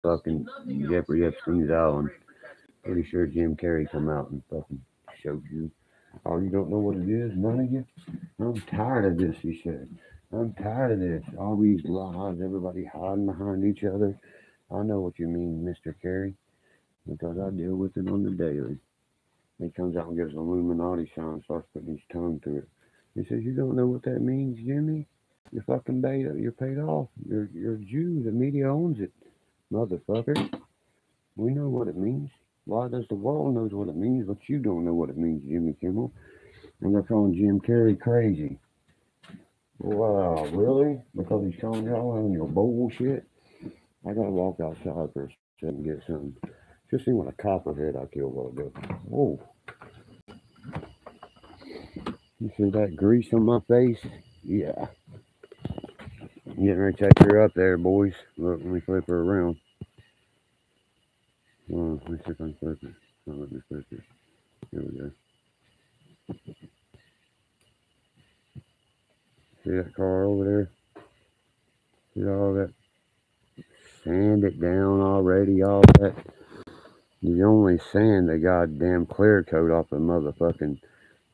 fucking Jeffrey Epstein's island. Pretty sure Jim Carrey come out and fucking showed you. Oh, you don't know what it is, none of you? I'm tired of this, he said. I'm tired of this. All these lies, everybody hiding behind each other. I know what you mean, Mr. Carey, because I deal with it on the daily. He comes out and gives an Illuminati sign and starts putting his tongue through it. He says, you don't know what that means, Jimmy? You're fucking beta. You're paid off. You're a Jew. The media owns it. Motherfucker. We know what it means. Why does the world knows what it means, but you don't know what it means, Jimmy Kimmel? And they're calling Jim Carrey crazy. Wow, really? Because he's calling y'all on your bullshit? I gotta walk outside for a second and get something. Just seen what a copperhead I killed a while ago. Whoa. You see that grease on my face? Yeah. I'm getting ready to take her up there, boys. Look, let me flip her around. Let me see if I can flip it. Oh, let me flip it. Here we go. See that car over there? See all that? Sand it down already, all that. You only sand the goddamn clear coat off the motherfucking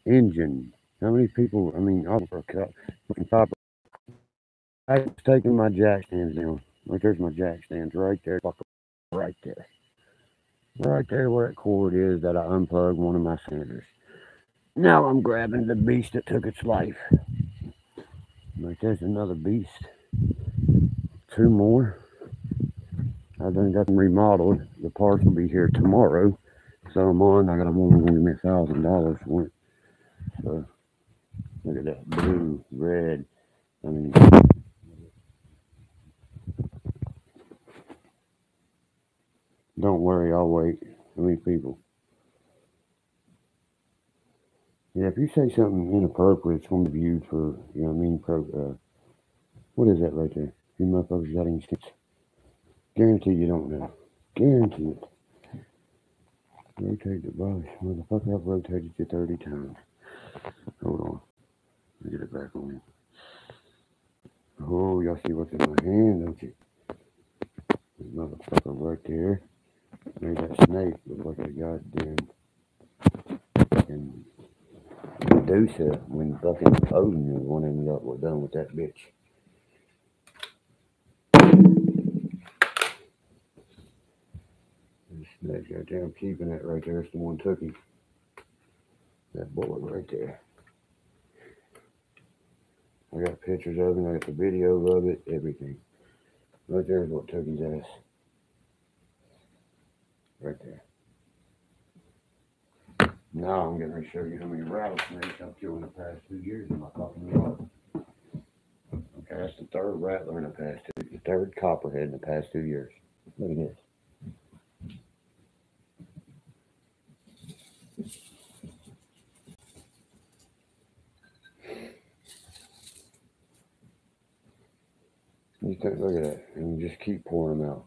engine. How many people, I mean, all for a cut. I was taking my jack stands down. Like, there's my jack stands right there. Right there. Right there where that cord is that I unplugged one of my sanders. Now I'm grabbing the beast that took its life. Like, there's another beast. Two more. I done got them remodeled. The parts will be here tomorrow. So I'm on. I got a woman going to give me $1,000 for it. So look at that blue, red. I mean, don't worry, I'll wait. How many people? Yeah, if you say something inappropriate, it's going to be viewed for, you know what I mean? What is that right there? You motherfuckers got any sticks? Guarantee you don't know. Guarantee it. Rotate the brush. Motherfucker, I've rotated you 30 times. Hold on. Let me get it back on. Oh, y'all see what's in my hand, don't you? That motherfucker right there. Made that snake look like a goddamn fucking Medusa when fucking Odin was one ended up with done with that bitch. This snake right there, I'm keeping that right there. It's the one took him. That bullet right there. I got pictures of it, I got the video of it, everything. Right there is what took his ass. Right there. Now I'm going to show you how many rattlesnakes I've killed in the past 2 years in my fucking yard. Okay, that's the third rattler in the past the third copperhead in the past 2 years. Look at this. Look at that, and just keep pouring them out.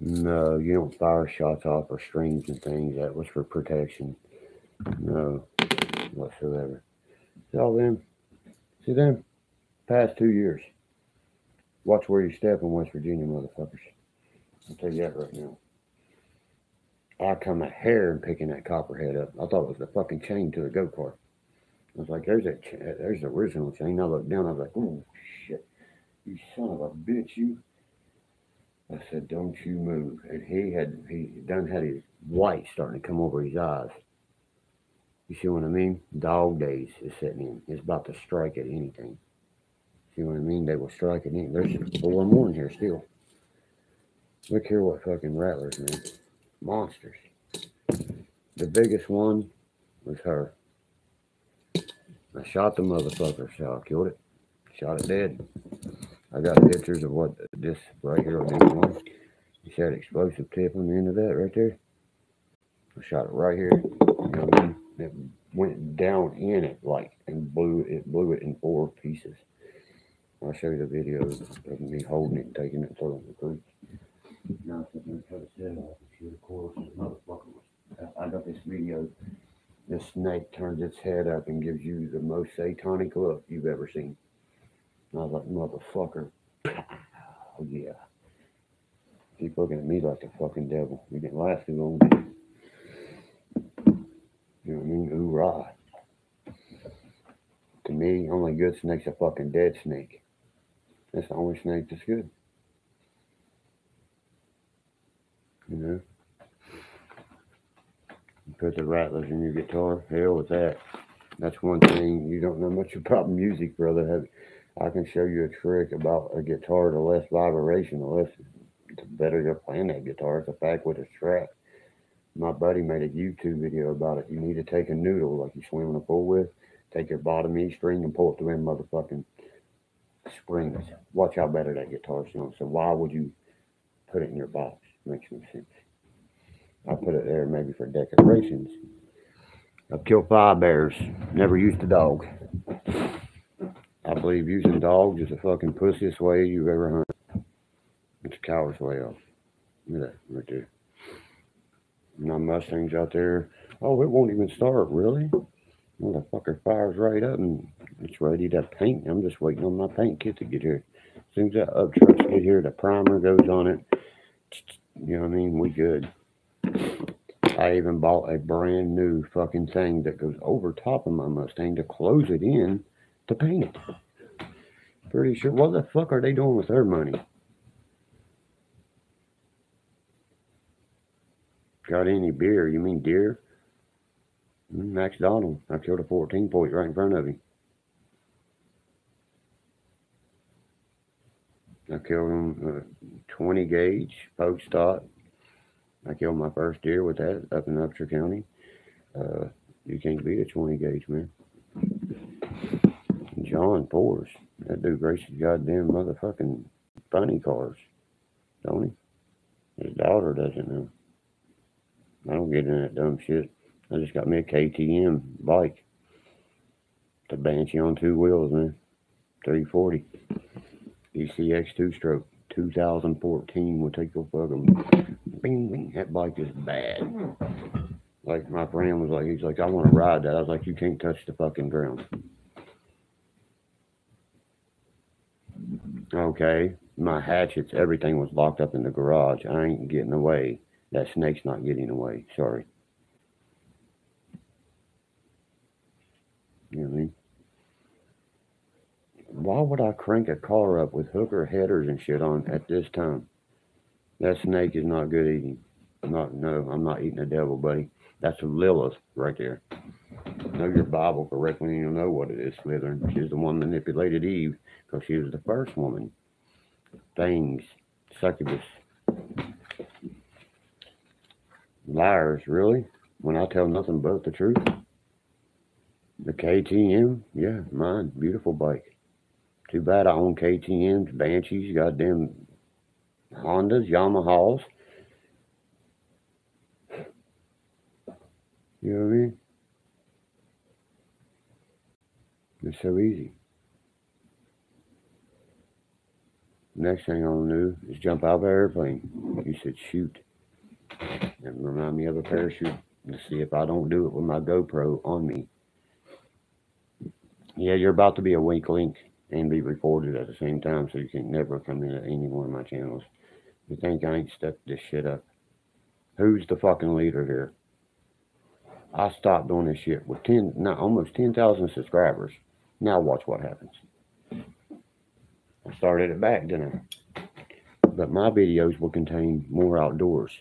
No, you don't fire shots off or strings and things. That was for protection. No, whatsoever. See all them? See them? Past 2 years. Watch where you step in West Virginia, motherfuckers. I'll tell you that right now. I come a hair in picking that copperhead up. I thought it was the fucking chain to the go-kart. I was like, there's the original chain. I looked down, I was like, oh, shit. You son of a bitch, you. I said, don't you move. And he done had his white starting to come over his eyes. You see what I mean? Dog days is setting in. It's about to strike at anything. See what I mean? They will strike at anything. There's 4 more in here still. Look here what fucking rattlers, man. Monsters. The biggest one was her. I shot the motherfucker, so I killed it. Shot it dead. I got pictures of what this right here on this one. He had explosive tip on the end of that right there. I shot it right here. You know what I mean? It went down in it like and blew it in 4 pieces. I'll show you the video of me holding it and taking it and throwing it in the creek. Now I'm going to cut his head off and shoot a course. Motherfucker was. I got this video. This snake turns its head up and gives you the most satanic look you've ever seen. And I was like, motherfucker, Oh, yeah. Keep looking at me like the fucking devil. You didn't last too long, did you? You know what I mean? Hoorah. To me, only good snake's a fucking dead snake. That's the only snake that's good. You know? You put the rattlers in your guitar, hell with that. That's one thing. You don't know much about music, brother. I can show you a trick about a guitar. The less vibration, the better you're playing that guitar. It's a fact with a strap. My buddy made a YouTube video about it. You need to take a noodle like you swim in a pool with, take your bottom E string and pull it through them motherfucking springs. Watch how better that guitar sounds. So why would you put it in your box? Makes no sense. I put it there maybe for decorations. I've killed 5 bears. Never used a dog. I believe using dogs is the fucking pussiest way you've ever hunted. It's a coward's way off. Look at that right there. My Mustang's out there. Oh, it won't even start, really? Motherfucker fires right up and it's ready to paint. I'm just waiting on my paint kit to get here. As soon as that up trucks get here, the primer goes on it. You know what I mean? We good. I even bought a brand new fucking thing that goes over top of my Mustang to close it in to paint it. Pretty sure. What the fuck are they doing with their money? Got any beer? You mean deer? Max Donald. I killed a 14-point right in front of him. I killed him 20 gauge post stock. I killed my first deer with that up in Upshur County. You can't beat a 20 gauge, man. John Pours. That dude races goddamn motherfucking funny cars, don't he? His daughter doesn't know. I don't get in that dumb shit. I just got me a KTM bike. It's a Banshee on 2 wheels, man. 340. ECX 2-stroke. 2014 will take your fucking bing bing. That bike is bad. Like my friend was like, he's like, I want to ride that. I was like, you can't touch the fucking ground. Okay, my hatchets, everything was locked up in the garage. I ain't getting away. That snake's not getting away. Sorry. You know what I mean? Why would I crank a car up with hooker headers and shit on at this time? That snake is not good eating. No, I'm not eating the devil, buddy. That's Lilith right there. Know your Bible correctly, and you'll know what it is, Slytherin. She's the one that manipulated Eve because she was the first woman. Things, succubus. Liars, really? When I tell nothing but the truth? The KTM, yeah, mine. Beautiful bike. Too bad I own KTMs, Banshees, goddamn Hondas, Yamahas. You know what I mean? It's so easy. Next thing I'll do is jump out of an airplane. You said shoot. And remind me of a parachute to see if I don't do it with my GoPro on me. Yeah, you're about to be a weak link and be recorded at the same time, so you can never come in at any one of my channels. You think I ain't stepped this shit up? Who's the fucking leader here? I stopped doing this shit with almost 10,000 subscribers. Now watch what happens. I started it back, didn't I? But my videos will contain more outdoors.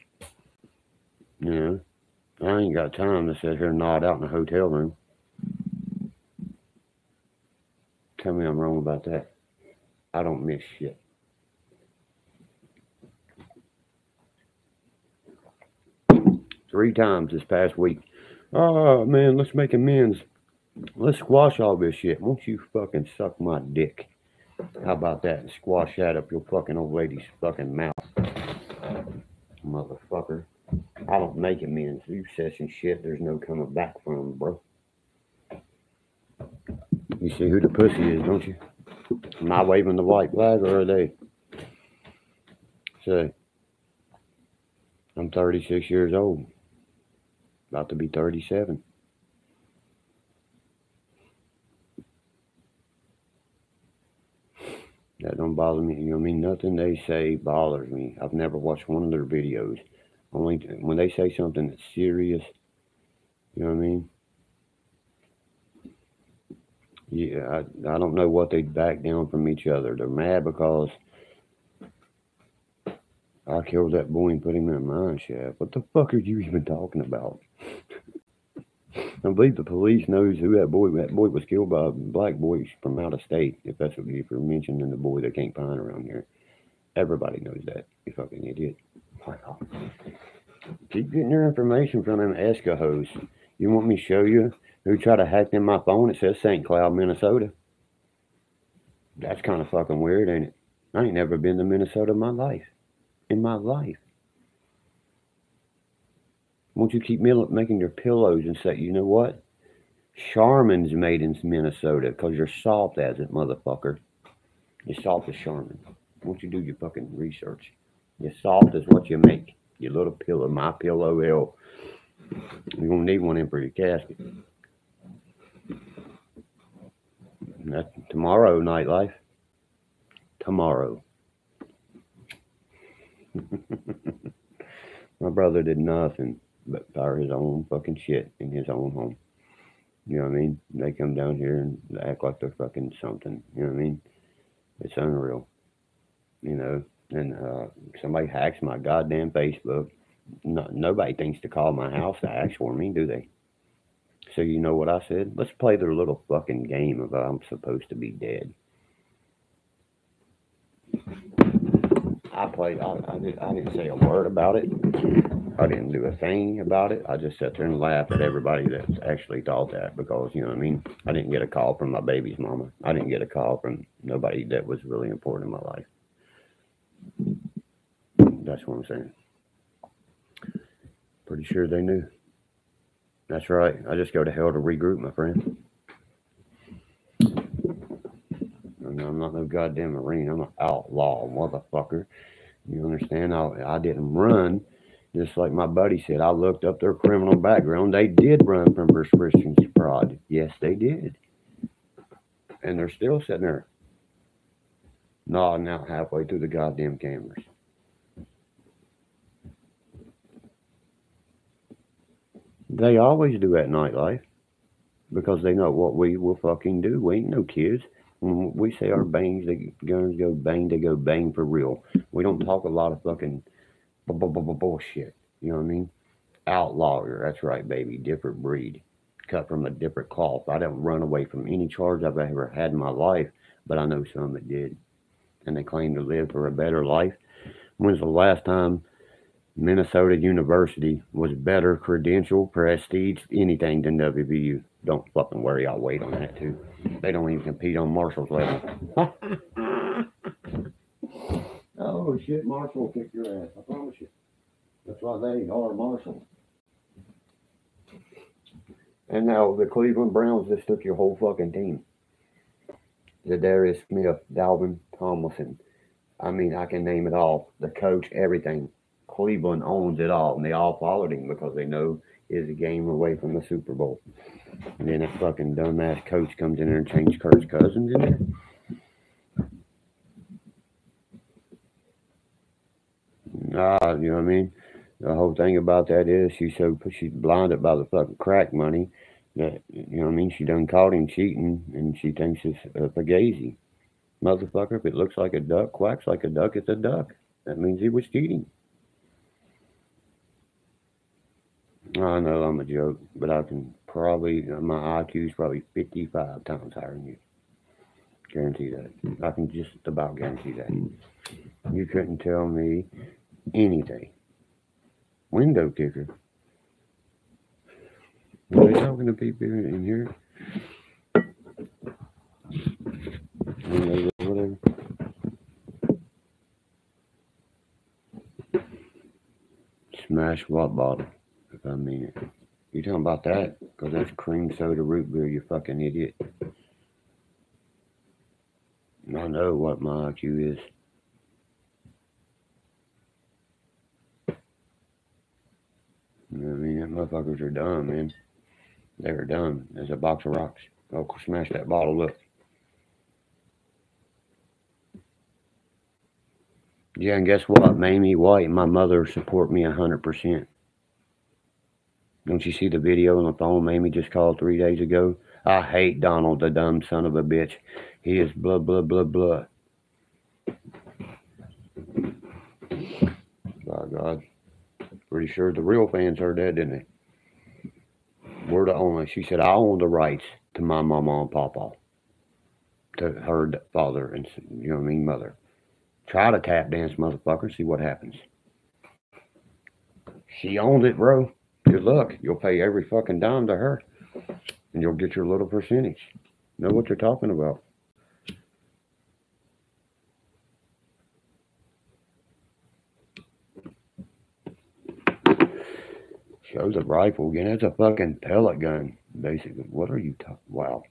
You know, I ain't got time to sit here and nod out in a hotel room. Tell me I'm wrong about that. I don't miss shit. Three times this past week. Oh, man, let's make amends. Let's squash all this shit. Won't you fucking suck my dick? How about that? And squash that up your fucking old lady's fucking mouth. Motherfucker. I don't make amends. You session shit there's no coming back from, bro. You see who the pussy is, don't you? Am I waving the white flag or are they? Say, I'm 36 years old. About to be 37. That don't bother me. You know what I mean? Nothing they say bothers me. I've never watched one of their videos. Only when they say something that's serious, you know what I mean? Yeah, I don't know what they'd back down from each other. They're mad because I killed that boy and put him in a mine shaft. What the fuck are you even talking about? I believe the police knows who that boy. That boy was killed by black boys from out of state. If that's what you're mentioning, the boy they can't find around here. Everybody knows that. You fucking idiot. Keep getting your information from them Escahos. You want me to show you who tried to hack in my phone? It says St. Cloud, Minnesota. That's kind of fucking weird, ain't it? I ain't never been to Minnesota in my life. In my life. Won't you keep making your pillows and say, you know what? Charmin's made in Minnesota because you're soft as it, motherfucker. You're soft as Charmin. Won't you do your fucking research? You're soft as what you make. Your little pillow, my pillow L. You're gonna need one in for your casket. And that's tomorrow, nightlife. Tomorrow. My brother did nothing but fire his own fucking shit in his own home. You know what I mean? They come down here and act like they're fucking something. You know what I mean? It's unreal. You know, and somebody hacks my goddamn Facebook. No, nobody thinks to call my house to ask for me, do they? So you know what I said? Let's play their little fucking game of I'm supposed to be dead. I didn't say a word about it. I didn't do a thing about it. I just sat there and laughed at everybody that actually thought that because, you know what I mean? I didn't get a call from my baby's mama. I didn't get a call from nobody that was really important in my life. That's what I'm saying. Pretty sure they knew. That's right. I just go to hell to regroup, my friend. I'm not no goddamn Marine. I'm an outlaw, motherfucker. You understand? I didn't run. Just like my buddy said, I looked up their criminal background. They did run from prescription fraud. Yes, they did. And they're still sitting there nodding out halfway through the goddamn cameras. They always do at nightlife because they know what we will fucking do. We ain't no kids. When we say our bangs, the guns go bang, they go bang for real. We don't talk a lot of fucking bullshit. You know what I mean? Outlawyer. That's right, baby. Different breed. Cut from a different cloth. I don't run away from any charge I've ever had in my life, but I know some that did. And they claim to live for a better life. When's the last time Minnesota University was better credential, prestige, anything than WVU? Don't fucking worry, I'll wait on that too. They don't even compete on Marshall's level. Oh shit, Marshall will kick your ass, I promise you. That's why they are Marshall. And now the Cleveland Browns just took your whole fucking team. Zadarius Smith, Dalvin Tomlinson. I mean, I can name it all. The coach, everything. Cleveland owns it all, and they all followed him because they know he's a game away from the Super Bowl. And then that fucking dumbass coach comes in there and changes Kirk Cousins in there. Nah, you know what I mean? The whole thing about that is she's blinded by the fucking crack money that, you know what I mean? She done caught him cheating, and she thinks it's a fugazi. Motherfucker, if it looks like a duck, quacks like a duck, it's a duck. That means he was cheating. I know I'm a joke, but I can probably, my IQ is probably 55 times higher than you. Guarantee that. I can just about guarantee that. You couldn't tell me anything. Window kicker. Are they talking to people in here? Whatever. Smash what bottle? If I mean it. You talking about that? Because that's cream soda root beer, you fucking idiot. I know what my IQ is. You know what I mean? Them motherfuckers are dumb, man. They are dumb. There's a box of rocks. Go smash that bottle up. Yeah, and guess what? Mamie White and my mother support me 100%. Don't you see the video on the phone Mamie just called 3 days ago? I hate Donald, the dumb son of a bitch. He is blah, blah, blah, blah. By God. Pretty sure the real fans heard that, didn't they? We're the only. She said, I own the rights to my mama and papa. To her father and, you know what I mean, mother. Try to tap dance, motherfucker. See what happens. She owns it, bro. Good luck. You'll pay every fucking dime to her. And you'll get your little percentage. Know what you're talking about. Shows a rifle again. That's a fucking pellet gun, basically. What are you talking? Wow.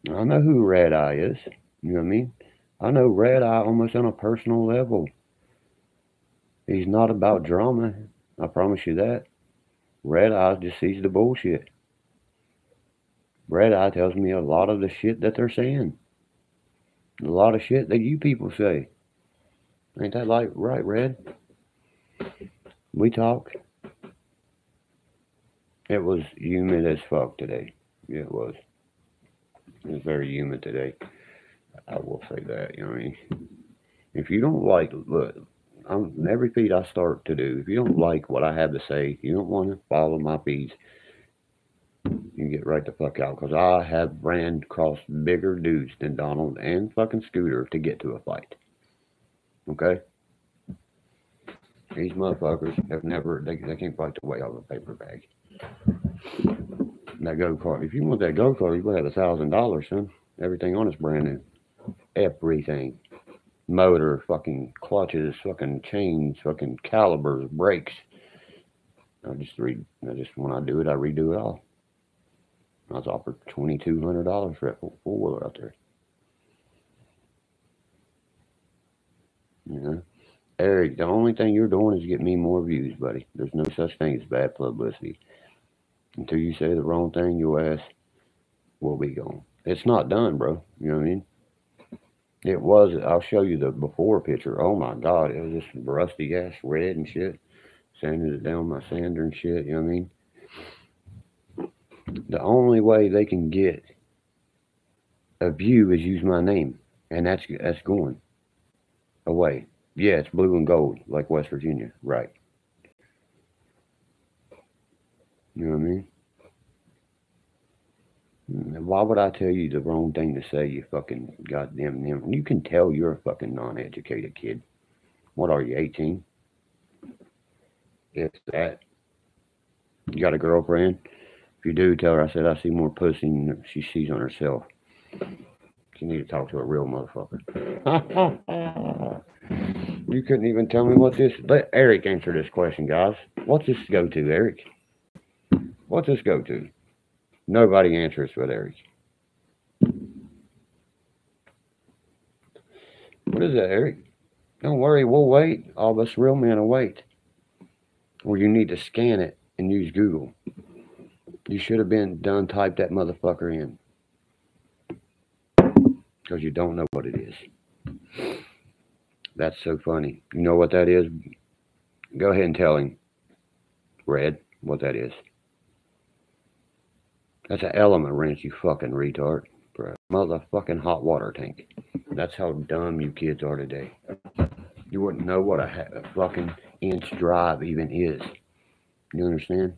I know who Red Eye is. You know what I mean? I know Red Eye almost on a personal level. He's not about drama. I promise you that. Red Eye just sees the bullshit. Red Eye tells me a lot of the shit that they're saying. A lot of shit that you people say. Ain't that like right, Red? We talk. It was humid as fuck today. Yeah, it was. It was very humid today. I will say that, you know what I mean? If you don't like, look, every feed I start to do, if you don't like what I have to say, you don't want to follow my feeds, you can get right the fuck out. Because I have ran across bigger dudes than Donald and fucking Scooter to get to a fight. Okay? These motherfuckers have never, they can't fight the way out of a paper bag. That go-kart, if you want that go-kart, you better have $1,000, son. Everything on it's brand new. Everything. Motor, fucking clutches, fucking chains, fucking calipers, brakes. When I do it, I redo it all. I was offered $2,200 for that four-wheeler out there. You know? Eric, the only thing you're doing is get me more views, buddy. There's no such thing as bad publicity. Until you say the wrong thing, your ass will be gone. It's not done, bro. You know what I mean? It was, I'll show you the before picture. Oh my God, it was just rusty ass red and shit. Sanded it down with my sander and shit, you know what I mean? The only way they can get a view is use my name. And that's going away. Yeah, it's blue and gold, like West Virginia, right. You know what I mean? Why would I tell you the wrong thing to say, you fucking goddamn them? You can tell you're a fucking non-educated kid. What are you, 18? If that. You got a girlfriend? If you do, tell her I said I see more pussy than she sees on herself. You need to talk to a real motherfucker. You couldn't even tell me what this... Let Eric answer this question, guys. What's this go to, Eric? What's this go to? Nobody answers but Eric. What is that, Eric? Don't worry, we'll wait. All of us real men will wait. Or you need to scan it and use Google. You should have been done type that motherfucker in. Because you don't know what it is. That's so funny. You know what that is? Go ahead and tell him, Red, what that is. That's an element wrench, you fucking retard. Bro, motherfucking hot water tank. That's how dumb you kids are today. You wouldn't know what a fucking inch drive even is. You understand?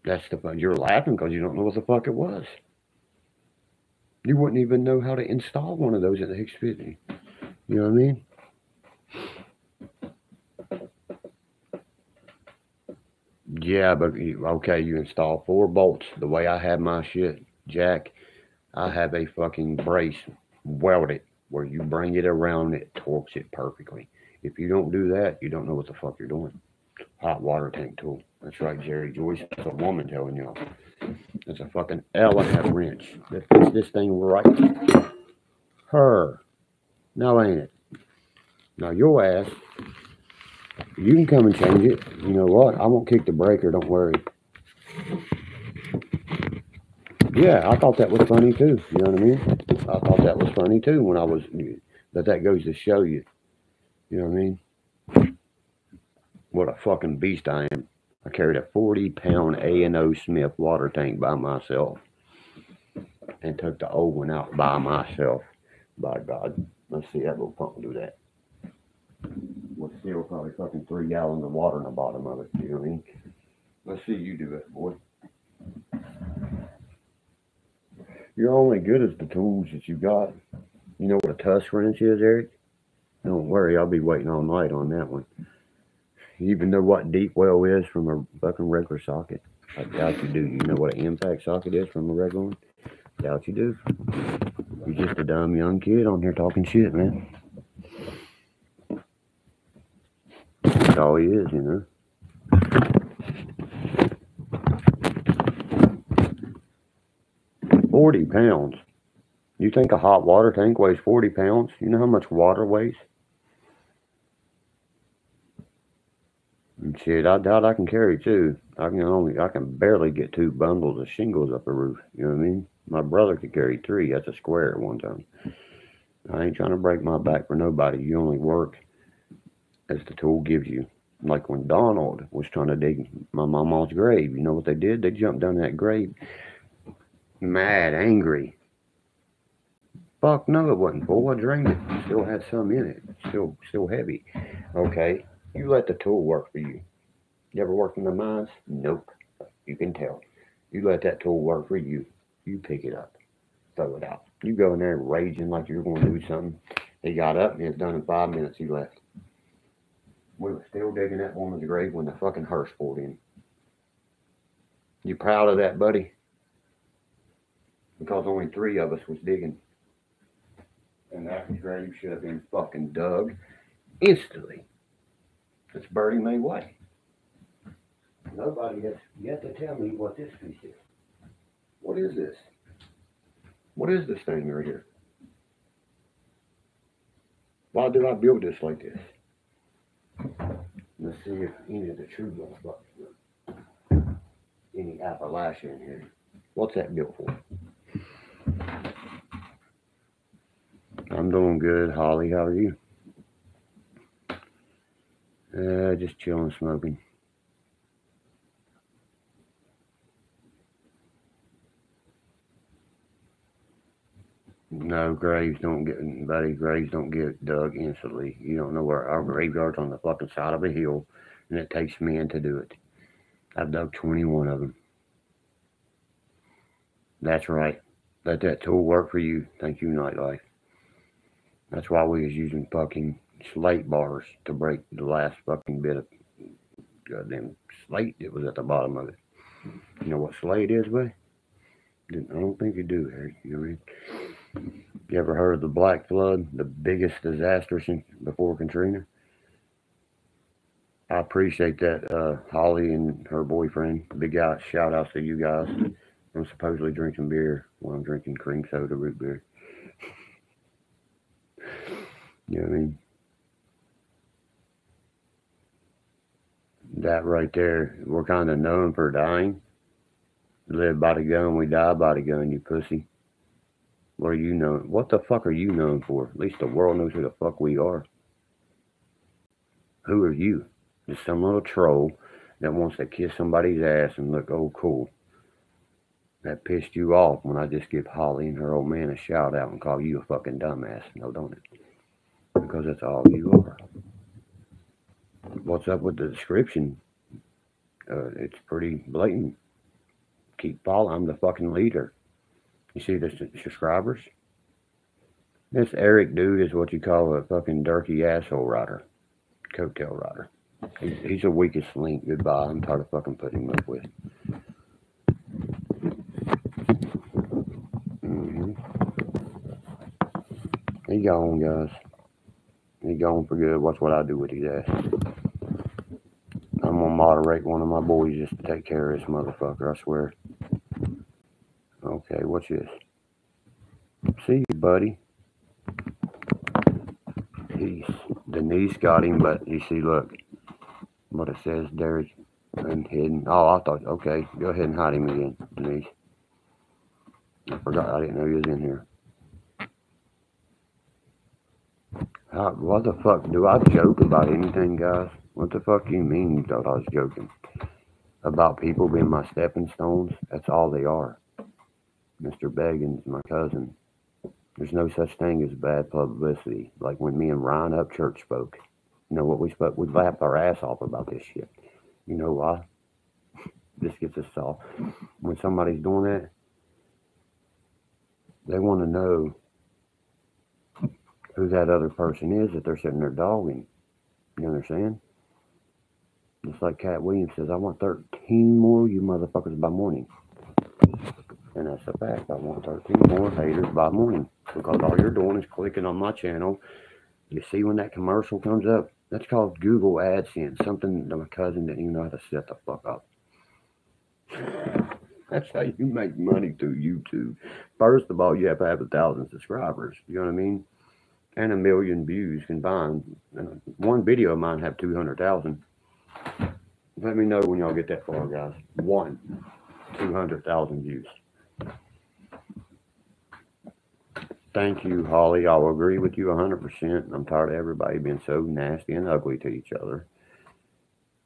That's the fun. You're laughing because you don't know what the fuck it was. You wouldn't even know how to install one of those at the Xfinity. You know what I mean? Yeah, but okay, you install 4 bolts. The way I have my shit, Jack, I have a fucking brace welded where you bring it around, it torques it perfectly. If you don't do that, you don't know what the fuck you're doing. Hot water tank tool. That's right, Jerry Joyce. That's a woman telling y'all. It's a fucking element wrench that puts this thing right. Her. No, ain't it? Now, your ass, you can come and change it. You know what? I won't kick the breaker. Don't worry. Yeah, I thought that was funny, too. You know what I mean? I thought that was funny too when I was, but that goes to show you, you know what I mean? What a fucking beast I am. I carried a 40-pound A&O Smith water tank by myself and took the old one out by myself. By God. Let's see that little pump do that. With still probably fucking 3 gallons of water in the bottom of it, you know what I mean? Let's see you do it, boy. You're only good as the tools that you got. You know what a tusk wrench is, Eric? Don't worry, I'll be waiting all night on that one. You even know what deep well is from a fucking regular socket? I doubt you do. You know what an impact socket is from a regular one? Doubt you do. You're just a dumb young kid on here talking shit, man. That's all he is, you know. £40. You think a hot water tank weighs 40 pounds? You know how much water weighs? And shit, I doubt I can carry 2. I can barely get 2 bundles of shingles up the roof. You know what I mean? My brother could carry 3. That's a square at one time. I ain't trying to break my back for nobody. You only work as the tool gives you. Like when Donald was trying to dig my mama's grave. You know what they did? They jumped down that grave mad, angry. Fuck no, it wasn't full. I drained it. Still had some in it. Still heavy. Okay. You let the tool work for you. You ever worked in the mines? Nope. You can tell. You let that tool work for you. You pick it up. Throw it out. You go in there raging like you're going to do something. He got up and it's done in 5 minutes. He left. We were still digging that woman's grave when the fucking hearse pulled in. You proud of that, buddy? Because only 3 of us was digging. And that grave should have been fucking dug instantly. It's Birdie Mae White. Nobody has yet to tell me what this piece is. What is this? What is this thing right here? Why did I build this like this? Let's see if any of the true bucks, any Appalachia in here. What's that built for? I'm doing good, Holly. How are you? Just chilling, smoking. No, graves don't get, buddy, graves don't get dug instantly. You don't know where our graveyard's on the fucking side of a hill, and it takes men to do it. I've dug 21 of them. That's right. Let that tool work for you. Thank you, Nightlife. That's why we was using fucking slate bars to break the last fucking bit of goddamn slate that was at the bottom of it. You know what slate is, buddy? I don't think you do, Harry. You know what I mean? You ever heard of the Black Flood, the biggest disaster since before Katrina? I appreciate that, Holly and her boyfriend. Big guy, shout outs to you guys. I'm supposedly drinking beer while I'm drinking cream soda root beer. You know what I mean? That right there, we're kind of known for dying. We live by the gun, we die by the gun, you pussy. What are you known? What the fuck are you known for? At least the world knows who the fuck we are. Who are you? Just some little troll that wants to kiss somebody's ass and look, oh, cool. That pissed you off when I just give Holly and her old man a shout out and call you a fucking dumbass. No, don't it? Because that's all you are. What's up with the description? It's pretty blatant. Keep following. I'm the fucking leader. You see the subscribers? This Eric dude is what you call a fucking Derkie asshole rider. Coattail rider. He's the weakest link. Goodbye. I'm tired of fucking putting him up with. He gone, guys. He gone for good. Watch what I do with his ass. I'm gonna moderate one of my boys just to take care of this motherfucker, I swear. Okay, what's this? See you, buddy. Denise got him, but you see, look what it says, Derek, and hidden. Oh, I thought, okay, go ahead and hide him again, Denise. I forgot, I didn't know he was in here. What the fuck? Do I joke about anything, guys? What the fuck do you mean you thought I was joking? About people being my stepping stones? That's all they are. Mr. Beggins, my cousin. There's no such thing as bad publicity. Like when me and Ryan Upchurch spoke. You know what we spoke? We laughed our ass off about this shit. You know why? This gets us all. When somebody's doing that, they want to know who that other person is that they're sitting there dogging. You understand? Just like Cat Williams says, I want 13 more you motherfuckers by morning. And that's a fact. I want 13 more haters by morning. Because all you're doing is clicking on my channel. You see when that commercial comes up? That's called Google AdSense. Something that my cousin didn't even know how to set the fuck up. That's how you make money through YouTube. First of all, you have to have 1,000 subscribers. You know what I mean? And 1 million views combined. One video of mine have 200,000. Let me know when y'all get that far, guys. 200,000 views. Thank you, Holly. I'll agree with you 100%. I'm tired of everybody being so nasty and ugly to each other.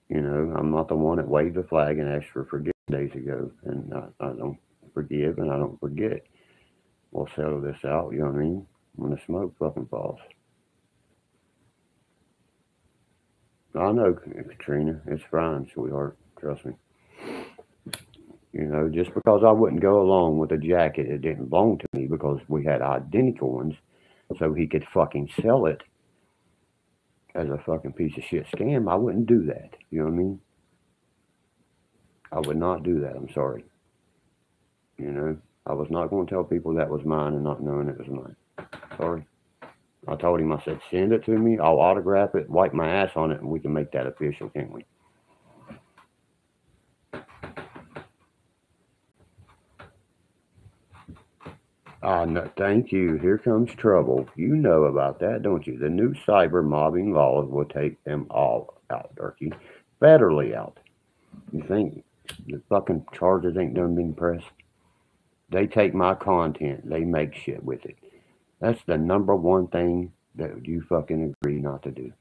You know, I'm not the one that waved the flag and asked for forgiveness days ago. And I don't forgive and I don't forget. We'll settle this out, you know what I mean? When the smoke fucking falls. I know, Katrina. It's fine, sweetheart. Trust me. You know, just because I wouldn't go along with a jacket that didn't belong to me because we had identical ones so he could fucking sell it as a fucking piece of shit scam, I wouldn't do that. You know what I mean? I would not do that. I'm sorry. You know, I was not going to tell people that was mine and not knowing it was mine. Sorry. I told him, I said, send it to me. I'll autograph it, wipe my ass on it, and we can make that official, can't we? No, thank you. Here comes trouble. You know about that, don't you? The new cyber mobbing laws will take them all out, Derkie. Federally out. You think the fucking charges ain't done being pressed? They take my content. They make shit with it. That's the number one thing that you fucking agree not to do.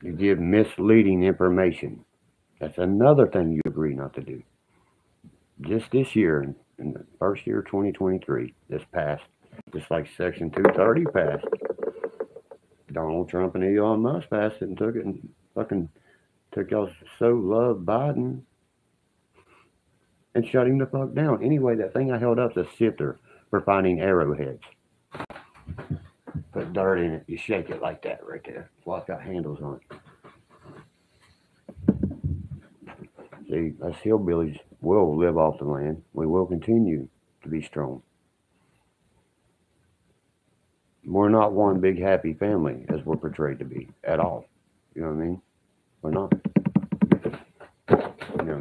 You give misleading information. That's another thing you agree not to do. Just this year, in the first year of 2023, this passed, just like Section 230 passed. Donald Trump and Elon Musk passed it and took it and fucking took y'all so love Biden and shut him the fuck down. Anyway, that thing I held up is a sifter for finding arrowheads. Put dirt in it, you shake it like that right there. Well, it's got handles on it. See, us hillbillies will live off the land. We will continue to be strong. We're not one big happy family as we're portrayed to be at all. You know what I mean? We're not. You know what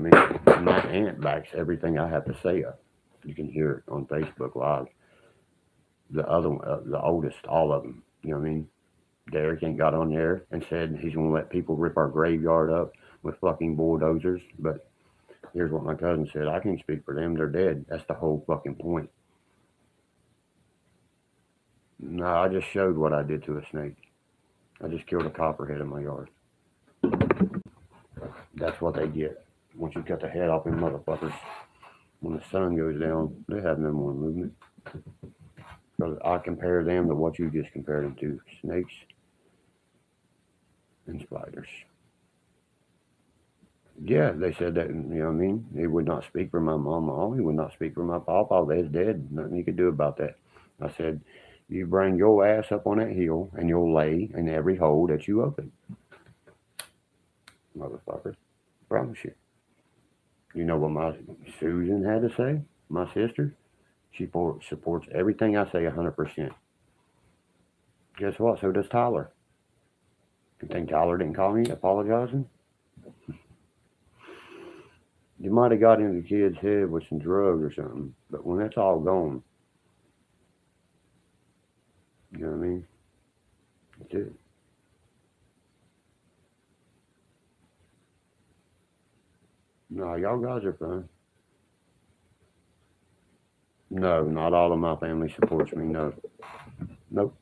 I mean? My aunt backs everything I have to say up. You can hear it on Facebook Live. The other one, the oldest, all of them. You know what I mean? Derek ain't got on there and said he's going to let people rip our graveyard up with fucking bulldozers. But here's what my cousin said. I can't speak for them. They're dead. That's the whole fucking point. No, I just showed what I did to a snake. I just killed a copperhead in my yard. That's what they get. Once you cut the head off them motherfuckers, when the sun goes down, they have no more movement. Because I compare them to what you just compared them to. Snakes and spiders. Yeah, they said that, you know what I mean? He would not speak for my mama. He would not speak for my papa. They's dead. Nothing he could do about that. I said, you bring your ass up on that hill and you'll lay in every hole that you open. Motherfucker. Promise you. You know what my Susan had to say? My sister? She supports everything I say 100%. Guess what? So does Tyler. You think Tyler didn't call me apologizing? You might have got into the kid's head with some drugs or something, but when that's all gone, you know what I mean? That's it. No, y'all guys are fine. No, not all of my family supports me. No. Nope.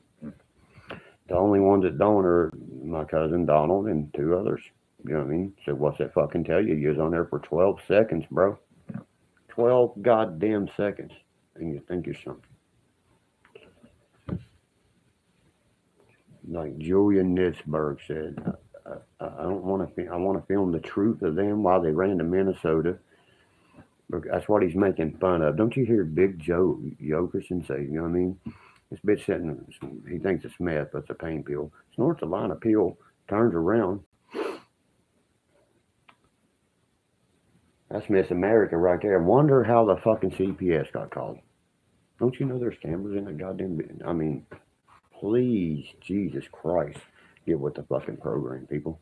The only ones that don't are my cousin Donald and 2 others. You know what I mean? So what's that fucking tell you? You was on there for 12 seconds, bro. 12 goddamn seconds. And you think you're something. Like Julia Nitzberg said, I don't want to. I want to film the truth of them while they ran to Minnesota. That's what he's making fun of. Don't you hear Big Joe Yokerson say? You know what I mean? This bitch sitting. He thinks it's meth, but it's a pain pill. Snorts a line of pill, turns around. That's Miss America right there. Wonder how the fucking CPS got called. Don't you know there's cameras in the goddamn? I mean, please, Jesus Christ, get with the fucking program, people.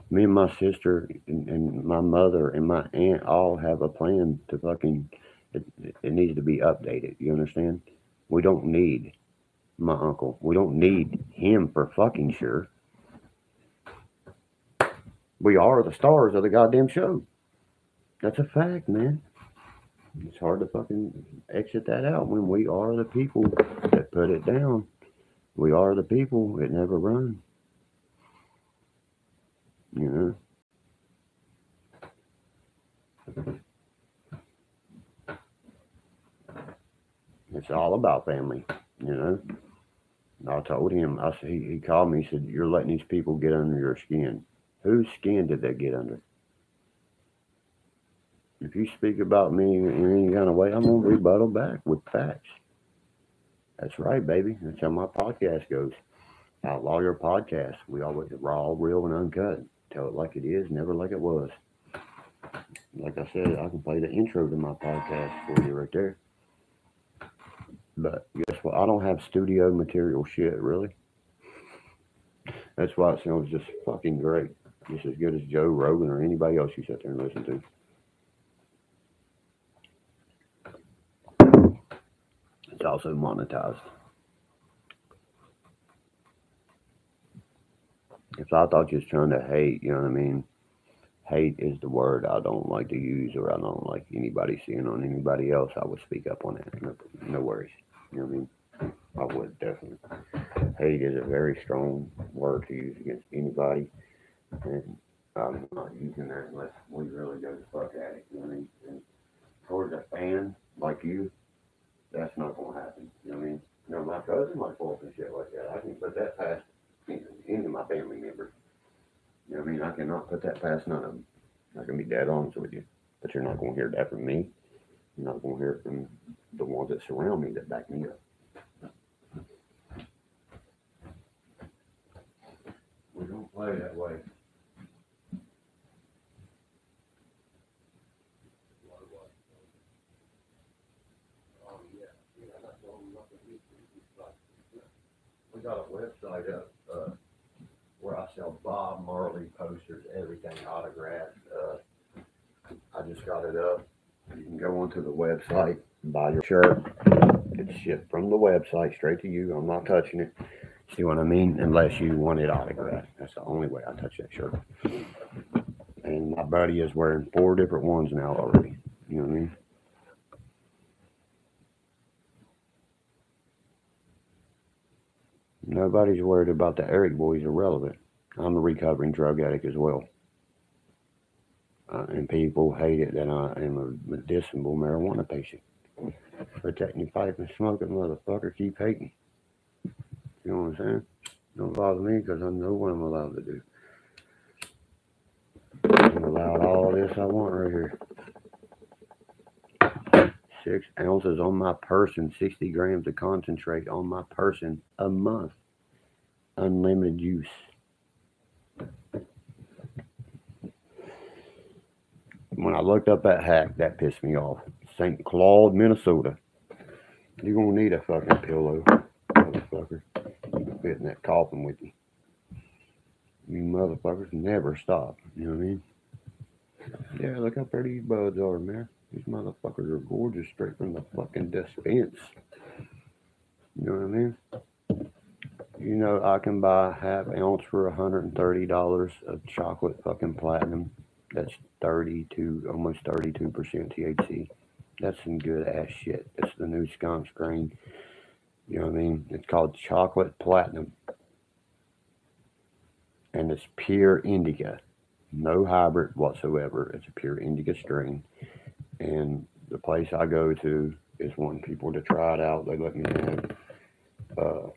Me and my sister and my mother and my aunt all have a plan to fucking. It needs to be updated. You understand? We don't need my uncle. We don't need him for fucking sure. We are the stars of the goddamn show. That's a fact, man. It's hard to fucking exit that out when we are the people that put it down. We are the people that never run. You know? It's all about family, you know? I told him, I said, he called me, he said, you're letting these people get under your skin. Whose skin did they get under? If you speak about me in any kind of way, I'm going to rebuttal back with facts. That's right, baby. That's how my podcast goes. Outlaw your podcast. We always raw, real, and uncut. Tell it like it is, never like it was. Like I said, I can play the intro to my podcast for you right there. But guess what? I don't have studio material shit, really. That's why it sounds just fucking great. Just as good as Joe Rogan or anybody else you sit there and listen to. It's also monetized. If I thought you was trying to hate, you know what I mean? Hate is the word I don't like to use, or I don't like anybody seeing on anybody else. I would speak up on that. No worries. You know what I mean? I would definitely. Hate is a very strong word to use against anybody, and I'm not using that unless we really go the fuck at it. You know what I mean? And towards a fan like you, that's not going to happen. You know what I mean? You know, my cousin might pull up and shit like that. I can put that past any of my family members. You know what I mean? I cannot put that past none of them. I can be dead honest with you. But you're not going to hear that from me. You're not going to hear it from the ones that surround me that back me up. We don't play that way. We got a website up where I sell Bob Marley posters, everything autographed. I just got it up. You can go onto the website, buy your shirt. It's shipped from the website straight to you. I'm not touching it. See what I mean? Unless you want it autographed. That's the only way I touch that shirt. And my buddy is wearing 4 different ones now already. You know what I mean? Nobody's worried about the Eric boys irrelevant. I'm a recovering drug addict as well. And people hate it that I am a medicinal marijuana patient. Protect your pipe and smoke it, motherfucker. Keep hating. You know what I'm saying? Don't bother me because I know what I'm allowed to do. I'm allowed all this I want right here. 6 ounces on my person, 60 grams of concentrate on my person a month. Unlimited use. When I looked up that hack, that pissed me off. St. Claude, Minnesota. You're going to need a fucking pillow, motherfucker. You fit in that coffin with you. You motherfuckers never stop. You know what I mean? Yeah, look how pretty these buds are, man. These motherfuckers are gorgeous straight from the fucking dispense. You know what I mean? You know, I can buy a half ounce for $130 of chocolate fucking platinum. That's 32, almost 32% THC. That's some good ass shit. That's the new skunk strain. You know what I mean? It's called chocolate platinum. and it's pure indica, no hybrid whatsoever. It's a pure indica strain, and the place I go to is wanting people to try it out. They let me have uh,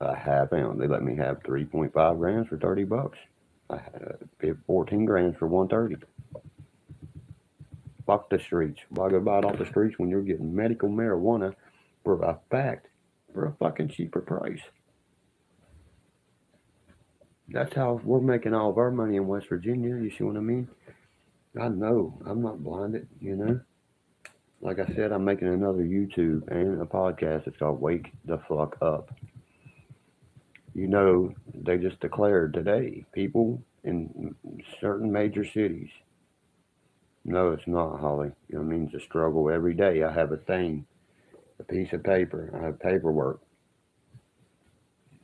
a half ounce. They let me have 3.5 grams for $30. I had 14 grams for 130. Fuck the streets. Why go buy it off the streets when you're getting medical marijuana for a fact for a fucking cheaper price? That's how we're making all of our money in West Virginia. You see what I mean? I know. I'm not blinded, you know? Like I said, I'm making another YouTube and a podcast. It's called Wake the Fuck Up. You know, they just declared today, people in certain major cities. No, it's not, Holly. You know what I mean? It's a struggle every day. I have a thing, a piece of paper. I have paperwork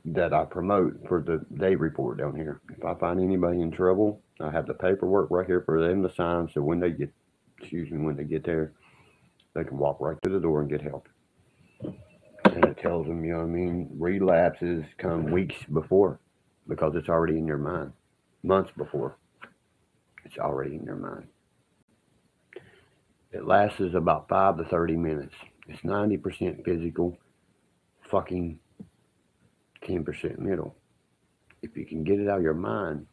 that I promote for the day report down here. If I find anybody in trouble, I have the paperwork right here for them to sign. So when they get, when they get there, they can walk right through the door and get help. And it tells them, you know what I mean, relapses come weeks before because it's already in your mind. Months before, it's already in your mind. It lasts about 5 to 30 minutes. It's 90% physical, fucking 10% mental. If you can get it out of your mind,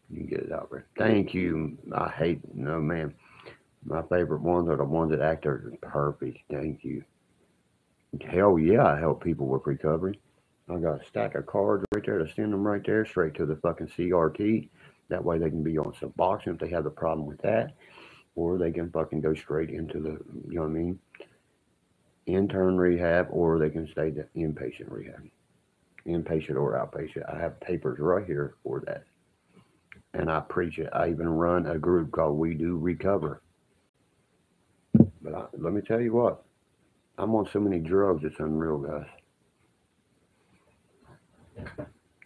you can get it out there. Thank you. I hate, no man. My favorite ones are the ones that act are perfect. Thank you. Hell yeah, I help people with recovery. I got a stack of cards right there to send them right there straight to the fucking CRT. That way they can be on Suboxone if they have a problem with that. Or they can fucking go straight into the, you know what I mean, intern rehab, or they can stay the inpatient rehab. Inpatient or outpatient. I have papers right here for that. And I preach it. I even run a group called We Do Recover. But let me tell you what, I'm on so many drugs, it's unreal, guys.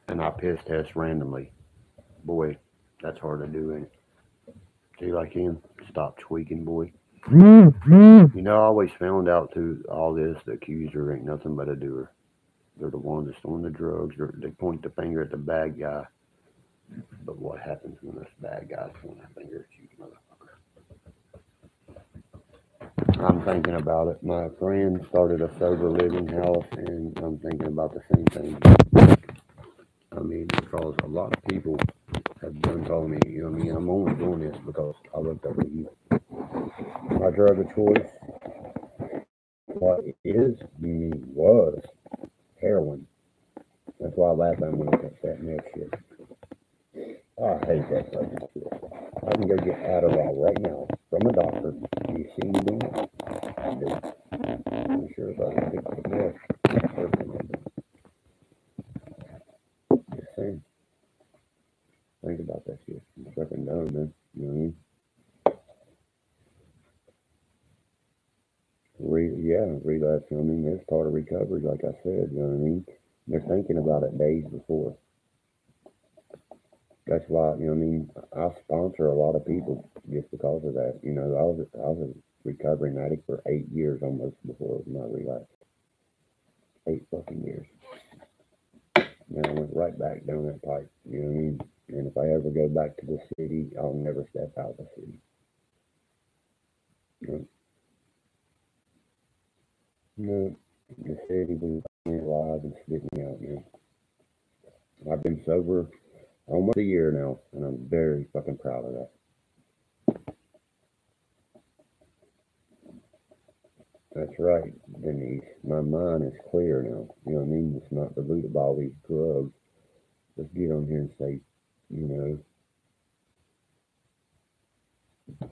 And I piss test randomly. Boy, that's hard to do, ain't it? See, like him, stop tweaking, boy. You know, I always found out through all this, the accuser ain't nothing but a doer. They're the ones that's on the drugs. They point the finger at the bad guy. But what happens when this bad guy's pointing a finger at you, motherfucker? I'm thinking about it. My friend started a sober living house, and I'm thinking about the same thing. I mean, because a lot of people have done told me, you know what I mean, I'm only doing this because I looked up at you. My drug of choice, what was heroin. That's why I laughed at when I got that meth shit. I hate that fucking shit. I can go get Adderall right now from a doctor. You see me doing it? I do. I'm sure if I can fix the meth, just saying. Think about that shit. It's fucking dumb, man. You know what I mean? Relapse. I mean, it's part of recovery, like I said. You know what I mean? They're thinking about it days before. That's why, you know what I mean? I sponsor a lot of people just because of that. You know, I was a recovering addict for 8 years almost before my relapse. 8 fucking years. And I went right back down that pipe. You know what I mean? And if I ever go back to the city, I'll never step out of the city. You know, the city was alive and spit me out, man. I've been sober almost a year now, and I'm very fucking proud of that. That's right, Denise. My mind is clear now. You know what I mean? It's not diluted by all these drugs. Let's get on here and say, you know,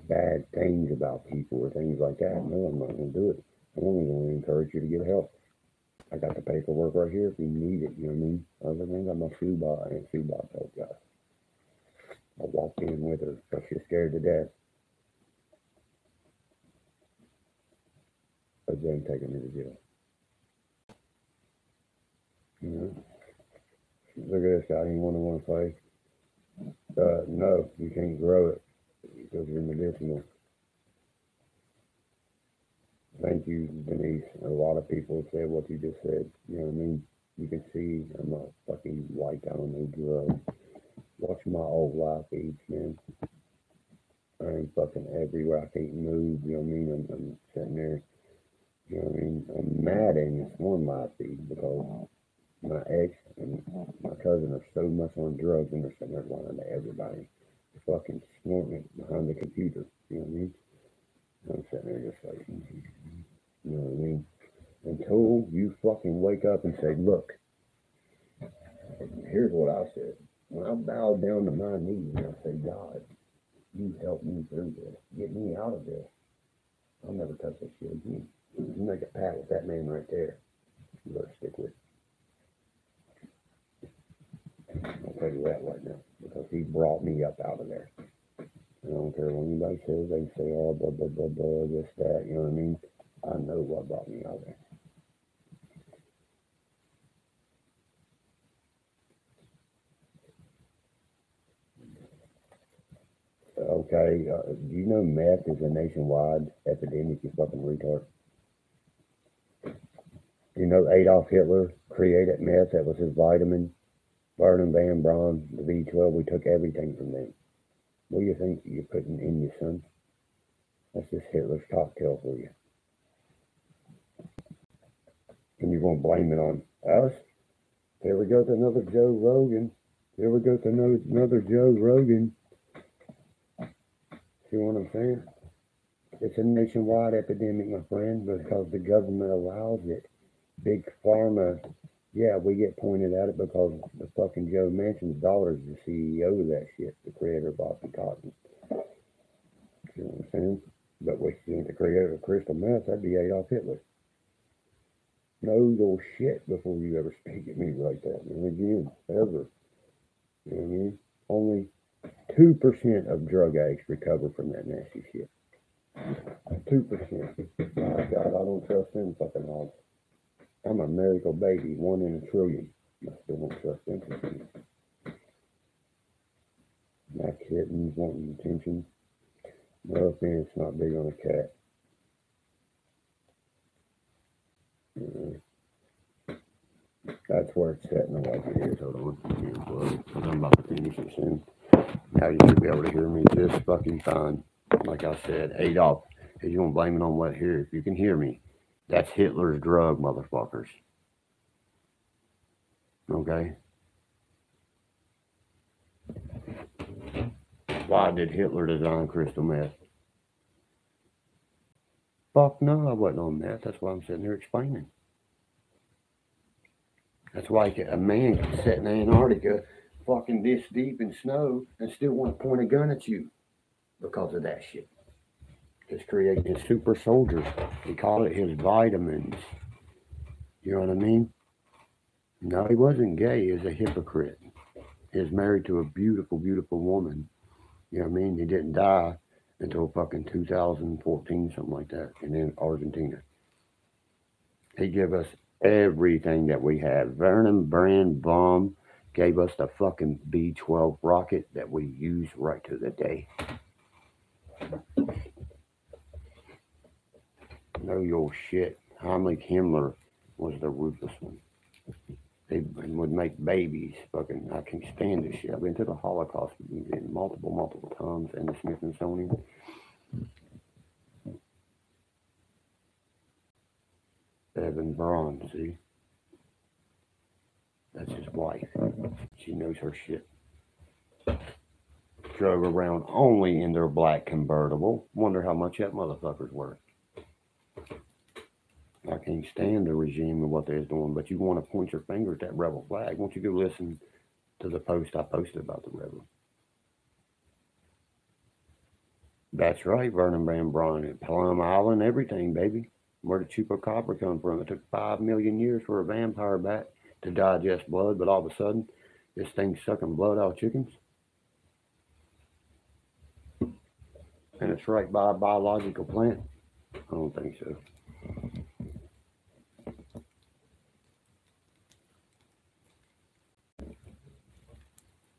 bad things about people or things like that. No, I'm not going to do it. I'm only going to encourage you to get help. I got the paperwork right here if you need it. You know what I mean? Other than I got my shoebox. I ain't shoebox help, guys. I walked in with her because she's scared to death. But they ain't taking me to jail. You know? Look at this guy. He want to say, no, you can't grow it because you're medicinal. Thank you, Denise. A lot of people said what you just said. You know what I mean? You can see I'm not fucking white on no drugs. Watch my old life feeds, man. I'm fucking everywhere. I can't move, you know what I mean? I'm sitting there, you know what I mean? I'm mad in this one live feed because my ex and my cousin are so much on drugs and they're sitting there lying to everybody. Fucking snorting it behind the computer, you know what I mean? I'm sitting there just like, you know what I mean? Until you fucking wake up and say, look, here's what I said. When I bowed down to my knees and I said, God, you help me through this. Get me out of this. I'll never touch this shit again. You make a pact with that man right there. You better stick with it. I'll tell you that right now. Because he brought me up out of there. I don't care what anybody says. They say, oh, blah, blah, blah, blah, this, that. You know what I mean? I know what brought me out of there. Okay, do you know meth is a nationwide epidemic, you fucking retard? You know Adolf Hitler created meth, that was his vitamin. Barnum, Van Braun, the B12, we took everything from them. What do you think you're putting in your son? That's just Hitler's cocktail for you. And you're going to blame it on us? Here we go to another Joe Rogan. Here we go to another Joe Rogan. See what I'm saying? It's a nationwide epidemic, my friend, because the government allows it. Big pharma, yeah, we get pointed at it because the fucking Joe Manchin's daughter is the CEO of that shit, the creator of Oxycontin. You know what I'm saying? But we think the creator of crystal meth, that'd be Adolf Hitler. Know your shit before you ever speak at me like that. And again, ever. You know what I mean? Only 2% of drug addicts recover from that nasty shit. 2%. My God, I don't trust them fucking hogs. I'm a miracle baby, 1 in a trillion. I still don't trust them. My kittens wanting attention. No offense, not big on a cat. That's where it's setting like it is. Hold on. I'm about to finish it soon. Now you should be able to hear me just fucking fine. Like I said, Adolf. If you want to blame it on what here, if you can hear me, that's Hitler's drug, motherfuckers. Okay? Why did Hitler design crystal meth? Fuck no, I wasn't on meth. That's why I'm sitting here explaining. That's why a man can sit in Antarctica fucking this deep in snow and still want to point a gun at you because of that shit. Just creating his super soldiers. He called it his vitamins. You know what I mean? No, he wasn't gay. He was a hypocrite. He was married to a beautiful, beautiful woman. You know what I mean? He didn't die until fucking 2014, something like that, in Argentina. He gave us everything that we have. Vernon Brand Bomb gave us the fucking B-12 rocket that we use right to the day. Know your shit. Heinrich Himmler was the ruthless one. They would make babies. Fucking, I can't stand this shit. I've been to the Holocaust Museum multiple times, and the Smithsonian. Evan Braun, see? That's his wife. She knows her shit. Drove around only in their black convertible. Wonder how much that motherfucker's worth. I can't stand the regime and what they're doing, but you want to point your finger at that rebel flag. Won't you go listen to the post I posted about the rebel? That's right, Vernon Van Braun, Plum Island, everything, baby. Where did chupacabra come from? It took 5 million years for a vampire bat to digest blood, but all of a sudden, this thing's sucking blood out of chickens. And it's right by a biological plant. I don't think so.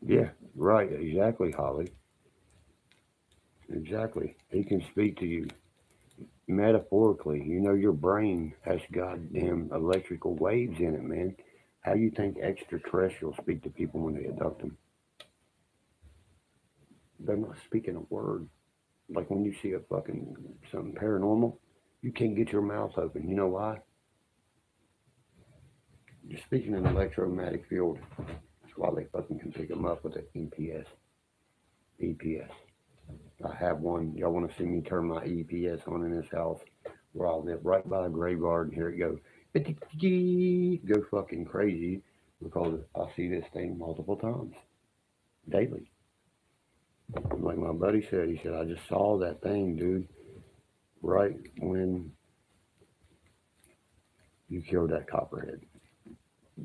Yeah, right, exactly, Holly. Exactly. He can speak to you metaphorically. You know, your brain has goddamn electrical waves in it, man. How you think extraterrestrials speak to people when they abduct them? They're not speaking a word. Like when you see a fucking something paranormal, you can't get your mouth open. You know why? You're speaking an electromagnetic field. That's why they fucking can pick them up with an EPS. EPS. I have one. Y'all want to see me turn my EPS on in this house where I live right by a graveyard, and here it goes. Go fucking crazy because I see this thing multiple times daily. Like my buddy said, he said, I just saw that thing, dude, right when you killed that copperhead.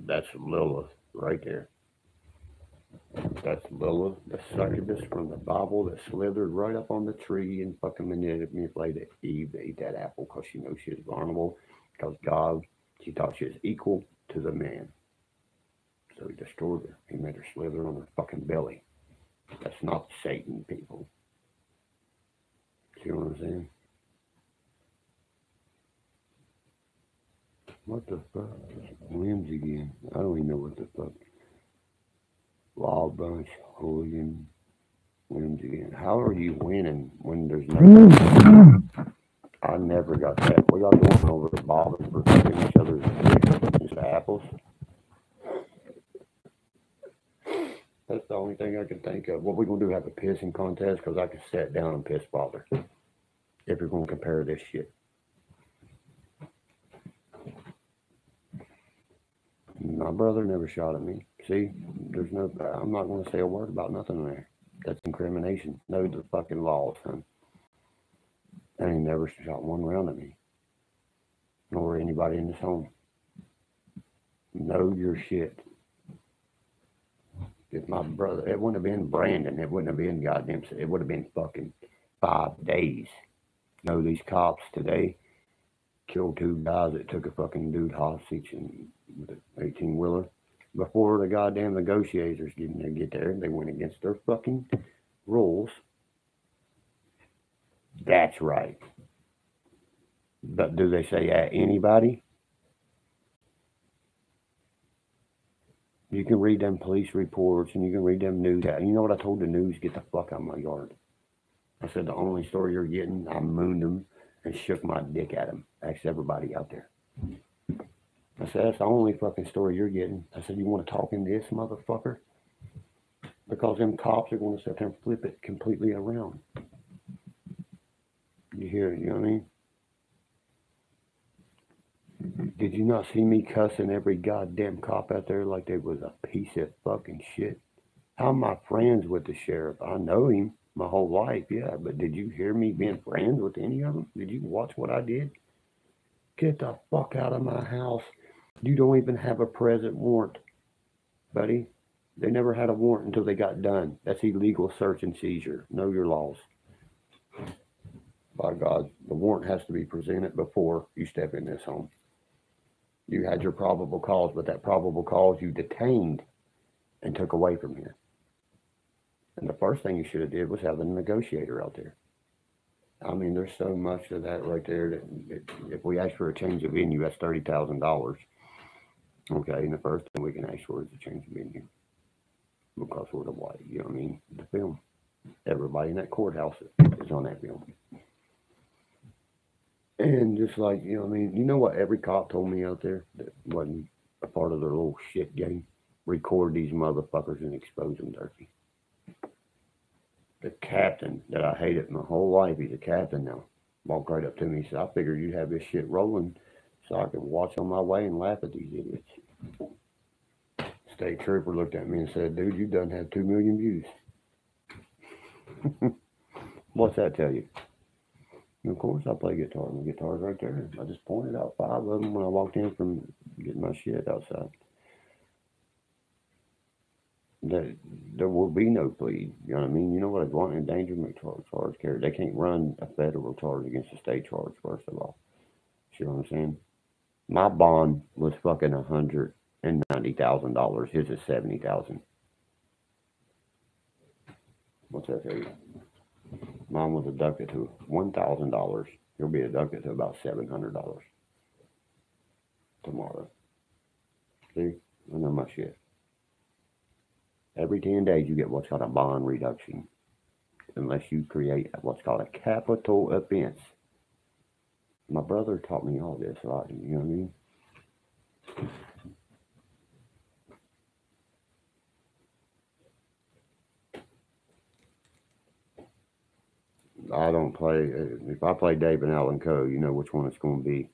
That's Lilith right there. That's Lilith, the succubus from the Bible that slithered right up on the tree and fucking manipulated Eve to eat that apple because she knows she was vulnerable. Because God, she thought she was equal to the man. So he destroyed her. He made her slither on her fucking belly. That's not Satan, people. See what I'm saying? What the fuck? Limbs again. I don't even know what the fuck. Wild bunch, hooligan, limbs again. How are you winning when there's no... I never got that. We got going over the Bob and protecting each other's just apples. That's the only thing I can think of. What we gonna do? Have a pissing contest? Because I can sit down and piss Father. If we're gonna compare this shit. My brother never shot at me. See, there's no. I'm not gonna say a word about nothing there. That's incrimination. Know the fucking law, son. And he never shot one round at me, nor anybody in this home. Know your shit. If my brother, it wouldn't have been Brandon. It wouldn't have been goddamn. It would have been fucking 5 days. Know these cops today killed 2 guys that took a fucking dude hostage and with an 18-wheeler. Before the goddamn negotiators didn't get there, they went against their fucking rules. That's right. But do they say at anybody? You can read them police reports and you can read them news. You know what I told the news? Get the fuck out of my yard. I said the only story you're getting, I mooned them and shook my dick at them. Asked everybody out there. I said, that's the only fucking story you're getting. I said, you want to talk in this, motherfucker? Because them cops are going to sit there and flip it completely around. You hear it, you know what I mean? Did you not see me cussing every goddamn cop out there like they was a piece of fucking shit? How am I friends with the sheriff? I know him my whole life, yeah, but did you hear me being friends with any of them? Did you watch what I did? Get the fuck out of my house. You don't even have a present warrant, buddy. They never had a warrant until they got done. That's illegal search and seizure. Know your laws. By God, the warrant has to be presented before you step in this home. You had your probable cause, but that probable cause you detained and took away from here. And the first thing you should have did was have a negotiator out there. I mean, there's so much of that right there that if we ask for a change of venue, that's $30,000. Okay, and the first thing we can ask for is a change of venue. Because we're the white, you know what I mean? The film. Everybody in that courthouse is on that film. And just like, you know what I mean? You know what every cop told me out there that wasn't a part of their little shit game? Record these motherfuckers and expose them, Derkie. The captain that I hated my whole life, he's a captain now. Walked right up to me and said, I figured you'd have this shit rolling so I could watch on my way and laugh at these idiots. State trooper looked at me and said, dude, you done have 2 million views. What's that tell you? And of course, I play guitar. My guitar's right there. I just pointed out 5 of them when I walked in from getting my shit outside. There will be no plea. You know what I mean? You know what? Want endangerment charge carry. They can't run a federal charge against a state charge, first of all. You know what I'm saying? My bond was fucking $190,000. His is $70,000. What's that tell you? Mine was deducted to $1,000. He'll be deducted to about $700 tomorrow. See? I know my shit. Every 10 days you get what's called a bond reduction. Unless you create what's called a capital offense. My brother taught me all this, right? You know what I mean? I don't play. If I play Dave and Allen Co., you know which one it's going to be.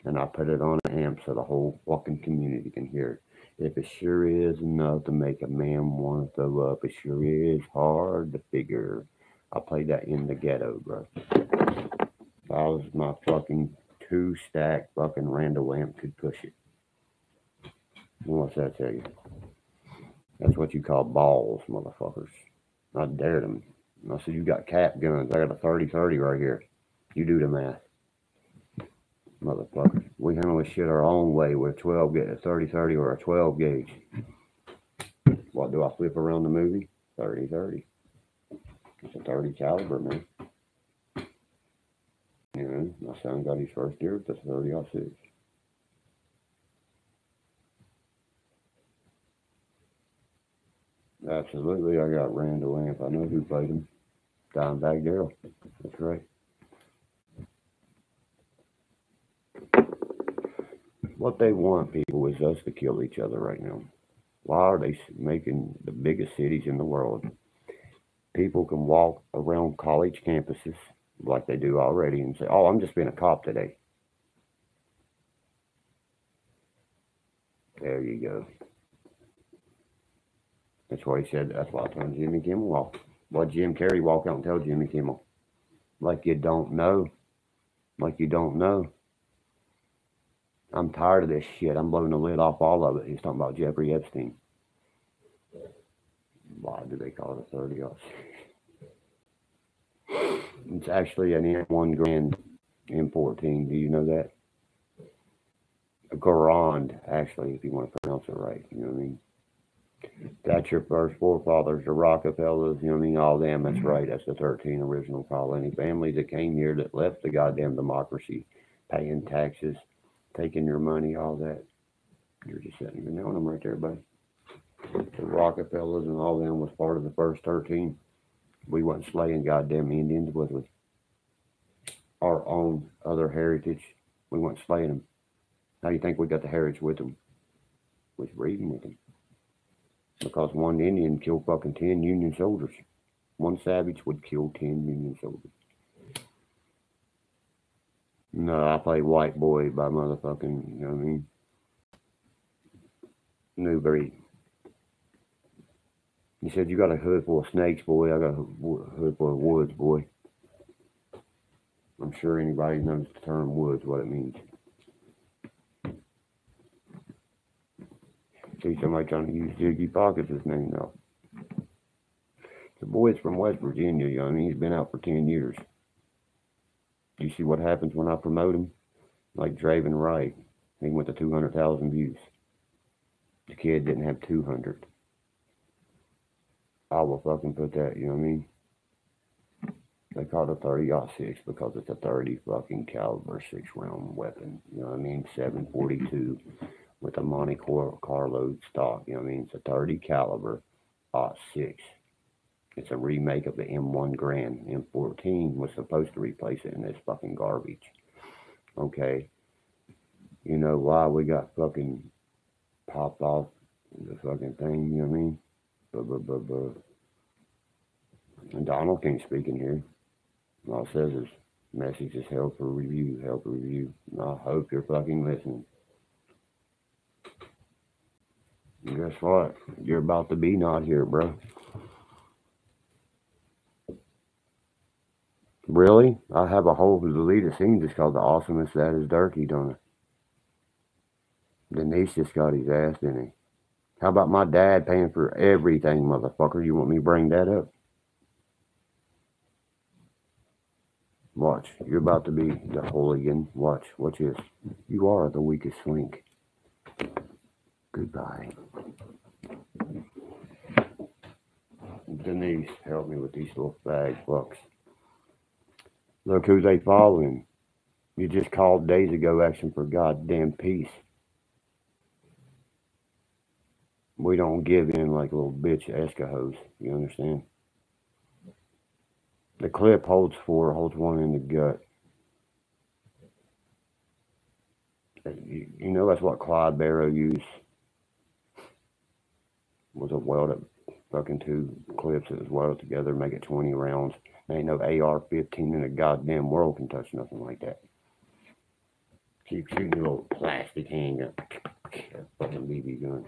And I put it on an amp so the whole fucking community can hear it. If it sure is enough to make a man want to throw up, it sure is hard to figure. I played that in the ghetto, bro. That was my fucking 2-stack fucking Randall amp could push it. What's that tell you? That's what you call balls, motherfuckers. I dared them. I said, you got cap guns. I got a 30-30 right here. You do the math. Motherfuckers. We handle this shit our own way with a 12 gauge, a 30-30 or a 12 gauge. What do I flip around the movie? 30-30. It's a 30 caliber, man. You know, my son got his first deer with a 30-06. Absolutely, I got Randall amp. I know who played him. Dimebag Daryl. That's right. What they want, people, is us to kill each other right now. Why are they making the biggest cities in the world? People can walk around college campuses like they do already and say, oh, I'm just being a cop today. There you go. That's why he said, that's why I told Jimmy Kimmel off. Why Jim Carrey walk out and tell Jimmy Kimmel? Like you don't know. Like you don't know. I'm tired of this shit. I'm blowing the lid off all of it. He's talking about Jeffrey Epstein. Why do they call it a 30 off? It's actually an M1 Grand M14. Do you know that? A Garand, actually, if you want to pronounce it right. You know what I mean? That's your first forefathers, the Rockefellers, you know what I mean? All them, that's right. That's the 13 original colony families that came here that left the goddamn democracy, paying taxes, taking your money, all that. You're just sitting here knowing them right there, buddy. The Rockefellers and all them was part of the first 13. We wasn't slaying goddamn Indians, was we? Our own other heritage. We weren't slaying them. How do you think we got the heritage with them? Was breeding with them. Because one Indian killed fucking 10 Union soldiers. One savage would kill 10 Union soldiers. No, I played White Boy by motherfucking, you know what I mean? Newbury. He said, you got a hood full of snakes, boy. I got a hood full of woods, boy. I'm sure anybody knows the term woods, what it means. See somebody trying to use Jiggy Pockets' name now. The boy's from West Virginia, you know what I mean? He's been out for 10 years. You see what happens when I promote him? Like Draven Wright. He went to 200,000 views. The kid didn't have 200. I will fucking put that, you know what I mean? They call it a 30-06 because it's a 30 fucking caliber 6-round weapon. You know what I mean? 742 with a Monte Carlo stock. You know what I mean? It's a 30 caliber 6. It's a remake of the M1 Grand. M14 was supposed to replace it, and it's fucking garbage. Okay. You know why we got fucking popped off the fucking thing? You know what I mean? And Donald can't speak in here. All it says is message is held for review, held for review. And I hope you're fucking listening. And guess what? You're about to be not here, bro. Really? I have a whole deleted scene just called The Awesomest That Is Derkie, don't I? Denise just got his ass, didn't he? How about my dad paying for everything, motherfucker? You want me to bring that up? Watch. You're about to be the hooligan. Watch. Watch this. You are the weakest link. Goodbye. Denise, help me with these little fag fucks. Look who they following. You just called days ago asking for goddamn peace. We don't give in like little bitch escahos. You understand? The clip holds one in the gut. You know that's what Clyde Barrow used. Was a welded fucking two clips that was welded together, make it 20 rounds. There ain't no AR-15 in the goddamn world can touch nothing like that. Keep shooting your little plastic handgun. Fucking BB gun.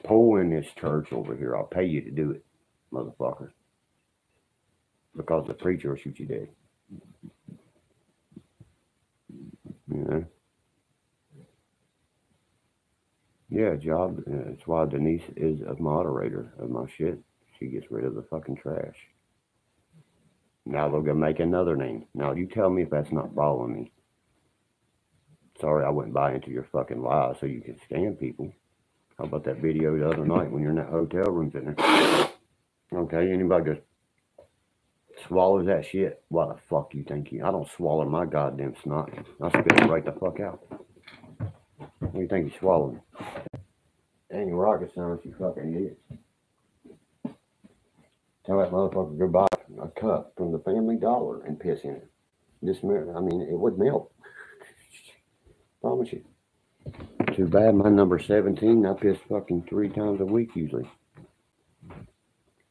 Pull in this church over here. I'll pay you to do it, motherfucker. Because the preacher will shoot you dead. You know? Yeah, job. That's why Denise is a moderator of my shit. She gets rid of the fucking trash. Now they're gonna make another name. Now you tell me if that's not following me. Sorry, I wouldn't buy into your fucking lies so you can scam people. How about that video the other night when you're in that hotel room sitting there? Okay, anybody just swallows that shit? What the fuck you think you? I don't swallow my goddamn snot. I spit it right the fuck out. What do you think you swallowing? Ain't rocket science, you fucking idiot. Tell that motherfucker to go buy a cup from the Family Dollar and piss in it. It would melt. Promise you. Too bad my number 17, I piss fucking 3 times a week usually.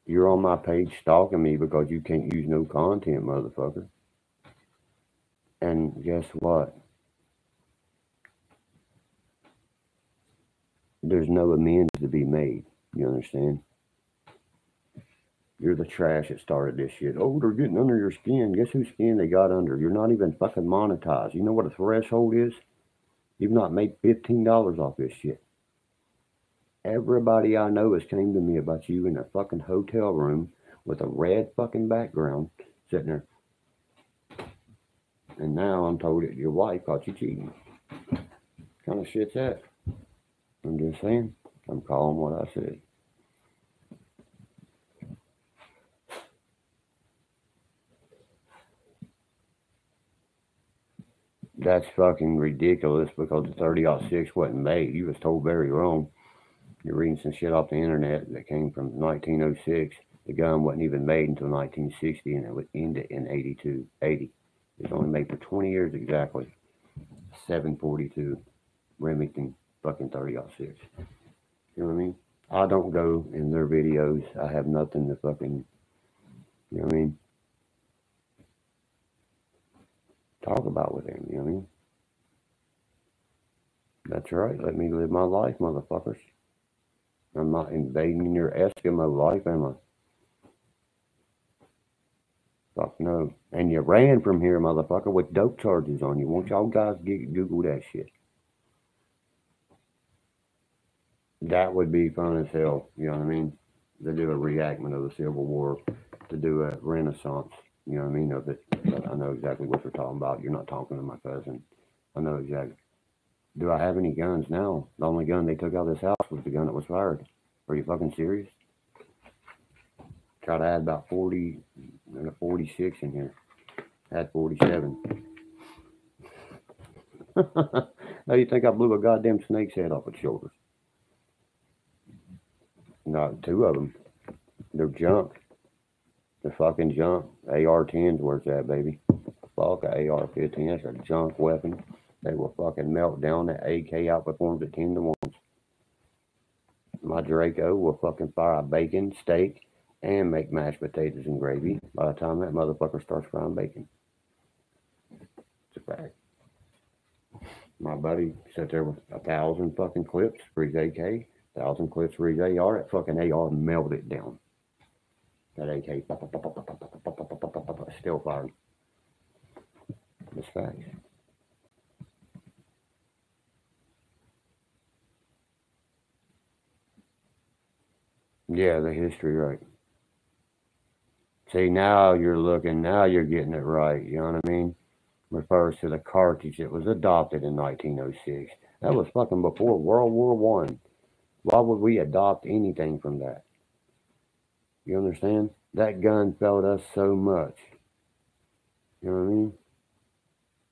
You're on my page stalking me because you can't use no content, motherfucker. And guess what? There's no amends to be made. You understand? You're the trash that started this shit. Oh, they're getting under your skin. Guess whose skin they got under? You're not even fucking monetized. You know what a threshold is? You've not made $15 off this shit. Everybody I know has came to me about you in a fucking hotel room with a red fucking background sitting there. And now I'm told that your wife caught you cheating. What kind of shit's that? I'm just saying. I'm calling what I said. That's fucking ridiculous because the 30-06 wasn't made. You was told very wrong. You're reading some shit off the internet that came from 1906. The gun wasn't even made until 1960 and it would end it in 80. It was only made for 20 years exactly. 742 Remington fucking 30-06. You know what I mean? I don't go in their videos. I have nothing to fucking, you know what I mean? Talk about with them, you know what I mean? That's right. Let me live my life, motherfuckers. I'm not invading your Eskimo life, am I? Fuck no. And you ran from here, motherfucker, with dope charges on you. Won't y'all guys Google that shit? That would be fun as hell, you know what I mean? To do a reenactment of the Civil War, to do a renaissance, you know what I mean, of it. But I know exactly what you're talking about. You're not talking to my cousin. I know exactly. Do I have any guns now? The only gun they took out of this house was the gun that was fired. Are you fucking serious? Try to add about 40, 46 in here. Add 47. How do you think I blew a goddamn snake's head off its shoulders? Not 2 of them. They're junk. They're fucking junk. AR-10s, where's that, baby? Fuck, AR-15, that's a junk weapon. They will fucking melt down. That AK outperforms it 10 to 1. My Draco will fucking fire a bacon, steak, and make mashed potatoes and gravy by the time that motherfucker starts frying bacon. It's a fact. My buddy sat there with 1,000 fucking clips for his AK, 1,000 clips for his AR. That fucking AR melted down. That AK still firing. It's facts. Yeah, the history, right. See, now you're getting it right, you know what I mean? Refers to the cartridge that was adopted in 1906. That was fucking before World War I. Why would we adopt anything from that? You understand? That gun failed us so much. You know what I mean?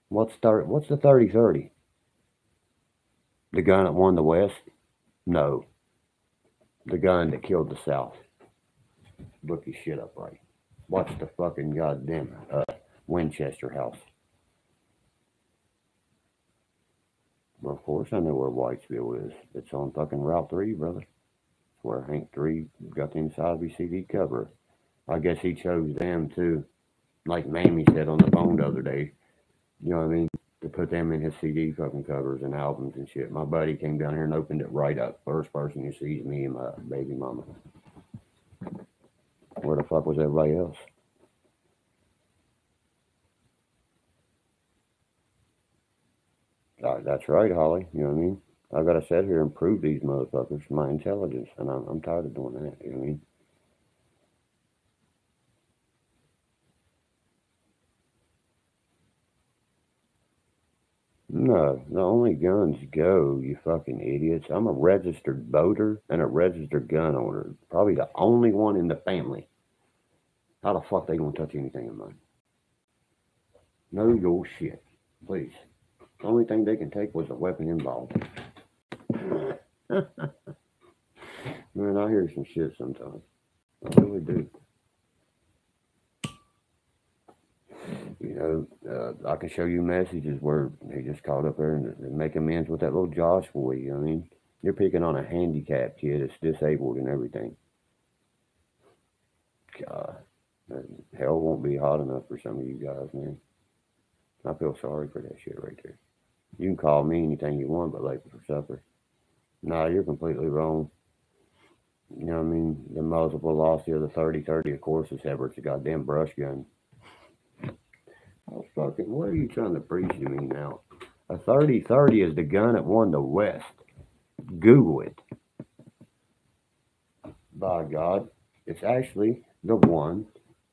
What's the 30-30? The gun that won the West? No. The gun that killed the South. Look his shit up right. Watch the fucking goddamn Winchester House. Well, of course I know where Whitesville is. It's on fucking Route 3, brother. It's where Hank 3 got the inside of his CD cover. I guess he chose them too. Like Mamie said on the phone the other day. You know what I mean? To put them in his CD fucking covers and albums and shit. My buddy came down here and opened it right up. First person who sees me and my baby mama. Where the fuck was everybody else? That's right, Holly. You know what I mean? I gotta sit here and prove these motherfuckers my intelligence, and I'm tired of doing that. You know what I mean? No, the only guns go, you fucking idiots. I'm a registered voter and a registered gun owner. Probably the only one in the family. How the fuck they gonna touch anything of mine? Know your shit, please. The only thing they can take was a weapon involved. Man, I hear some shit sometimes. I really do. You know, I can show you messages where he just called up there and make amends with that little Josh boy. You know what I mean? You're picking on a handicapped kid that's disabled and everything. God, hell won't be hot enough for some of you guys, man. I feel sorry for that shit right there. You can call me anything you want, but late for supper. Nah, you're completely wrong. You know what I mean? The muzzle velocity of the 30-30, of course, is ever. It's a goddamn brush gun. Oh, fucking, what are you trying to preach to me now? A 30-30 is the gun that won the West. Google it. By God, it's actually the one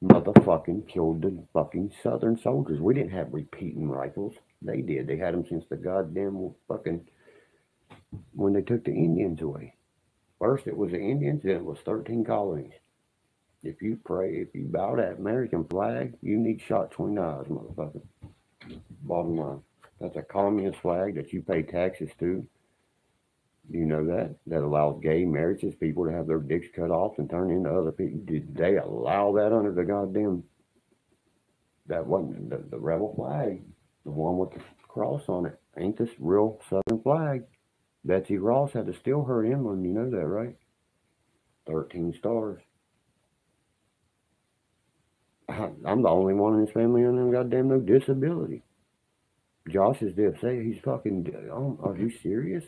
motherfucking killed the fucking Southern soldiers. We didn't have repeating rifles. They did. They had them since the goddamn fucking, when they took the Indians away. First it was the Indians, then it was 13 colonies. If you bow that American flag, you need shot 20 eyes, motherfucker. Bottom line. That's a communist flag that you pay taxes to. You know that? That allows gay marriages, people to have their dicks cut off and turn into other people. Did they allow that under the goddamn, that wasn't the rebel flag, the one with the cross on it. Ain't this real Southern flag? Betsy Ross had to steal her emblem, you know that, right? 13 stars. I'm the only one in his family on them goddamn no disability. Josh is dead. Say he's fucking. Are you serious?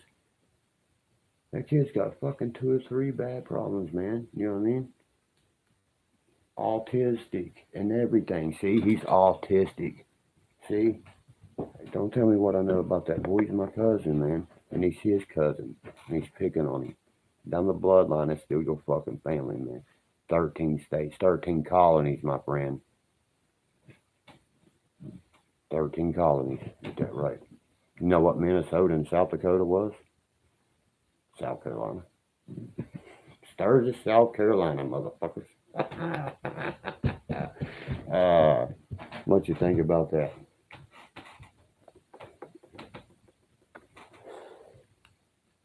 That kid's got fucking 2 or 3 bad problems, man. You know what I mean? Autistic and everything. See, he's autistic. See? Don't tell me what I know about that boy. He's my cousin, man. And he's his cousin. And he's picking on him. Down the bloodline, that's still your fucking family, man. 13 states, 13 colonies, my friend. 13 colonies. Is that right? You know what Minnesota and South Dakota was? South Carolina. Sturgis, South Carolina, motherfuckers. What you think about that?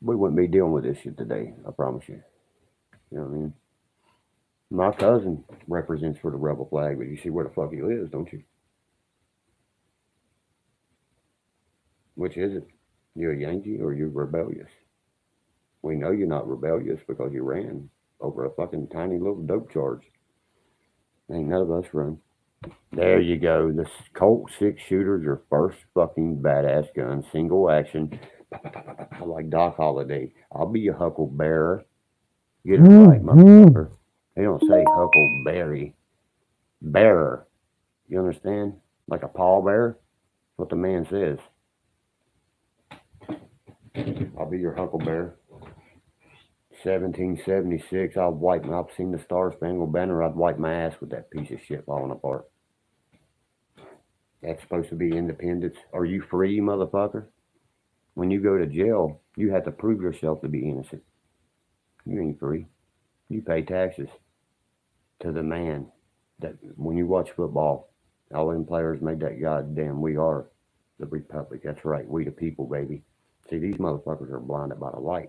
We wouldn't be dealing with this shit today, I promise you. You know what I mean? My cousin represents for the rebel flag, but you see where the fuck he lives, don't you? Which is it? You a Yankee or you rebellious? We know you're not rebellious because you ran over a fucking tiny little dope charge. Ain't none of us run. There you go. The Colt 6 shooter's your first fucking badass gun. Single action. Like Doc Holliday. I'll be your huckleberry. Get it right, motherfucker. They don't say huckleberry. Bearer. You understand? Like a pallbearer? That's what the man says. I'll be your huckleberry. 1776, I've seen the Star Spangled Banner, I'd wipe my ass with that piece of shit falling apart. That's supposed to be independence. Are you free, motherfucker? When you go to jail, you have to prove yourself to be innocent. You ain't free. You pay taxes to the man. That when you watch football, all them players made that goddamn we are the republic. That's right, we the people, baby. See, these motherfuckers are blinded by the light.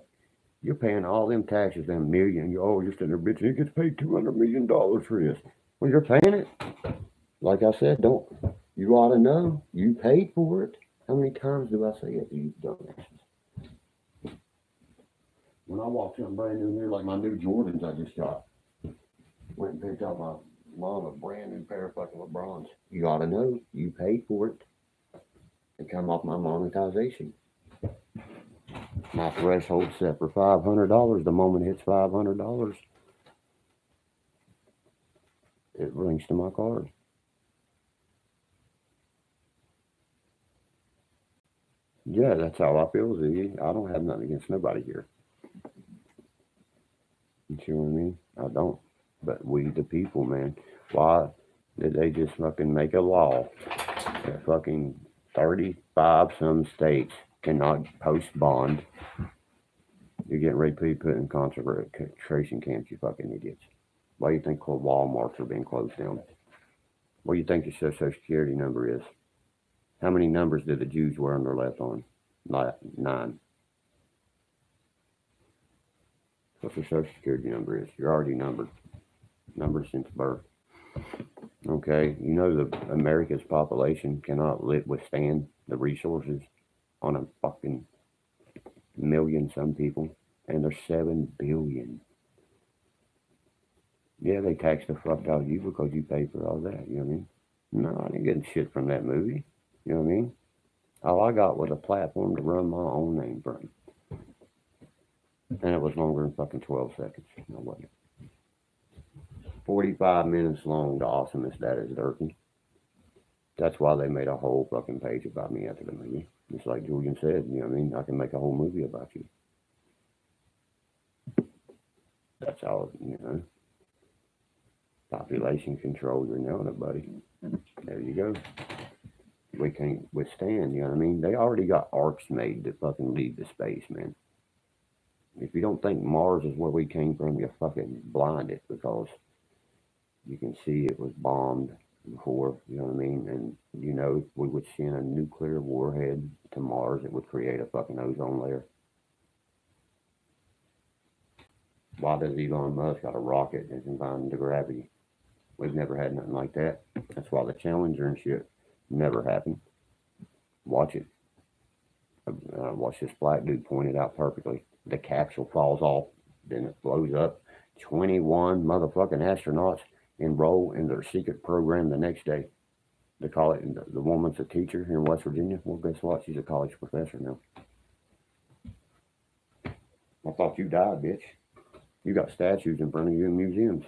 You're paying all them taxes, them million. You're always just in there bitching. He gets paid $200 million for this. Well, you're paying it. Like I said, don't. You ought to know. You paid for it. How many times do I say it to you dumbasses? When I walked in brand new here, like my new Jordans I just got, went and picked up my mom a brand new pair of fucking LeBrons. You ought to know. You paid for it. It come off my monetization. My threshold set for $500. The moment it hits $500, it rings to my card. Yeah, that's how I feel, Ziggy. I don't have nothing against nobody here. You see what I mean? I don't. But we, the people, man, why did they just fucking make a law that fucking 35 some states cannot post bond? You're getting ready to be put in concentration camps, you fucking idiots. Why do you think Walmarts are being closed down? What do you think your social security number is? How many numbers did the Jews wear on their left arm? 9. What's your social security number is? You're already numbered. Numbered since birth. Okay, you know the America's population cannot withstand the resources on a fucking million some people, and there's 7 billion. Yeah, they tax the fuck out of you because you pay for all that. You know what I mean? No, I didn't get shit from that movie. You know what I mean? All I got was a platform to run my own name from. And it was longer than fucking 12 seconds. No, wasn't it? 45 minutes long, the awesomest that is Derkie. That's why they made a whole fucking page about me after the movie. Just like Julian said, you know what I mean? I can make a whole movie about you. That's how, you know. Population control, you're knowing it, buddy. There you go. We can't withstand, you know what I mean? They already got arcs made to fucking leave the space, man. If you don't think Mars is where we came from, you're fucking blinded because you can see it was bombed before, you know what I mean? And, you know, if we would send a nuclear warhead to Mars, it would create a fucking ozone layer. Why does Elon Musk got a rocket that can find the gravity? We've never had nothing like that. That's why the Challenger and shit never happened. Watch it. Watch this black dude point it out perfectly. The capsule falls off, then it blows up. 21 motherfucking astronauts enroll in their secret program the next day. They call it, the woman's a teacher here in West Virginia. Well, guess what? She's a college professor now. I thought you died, bitch. You got statues in front of you in museums.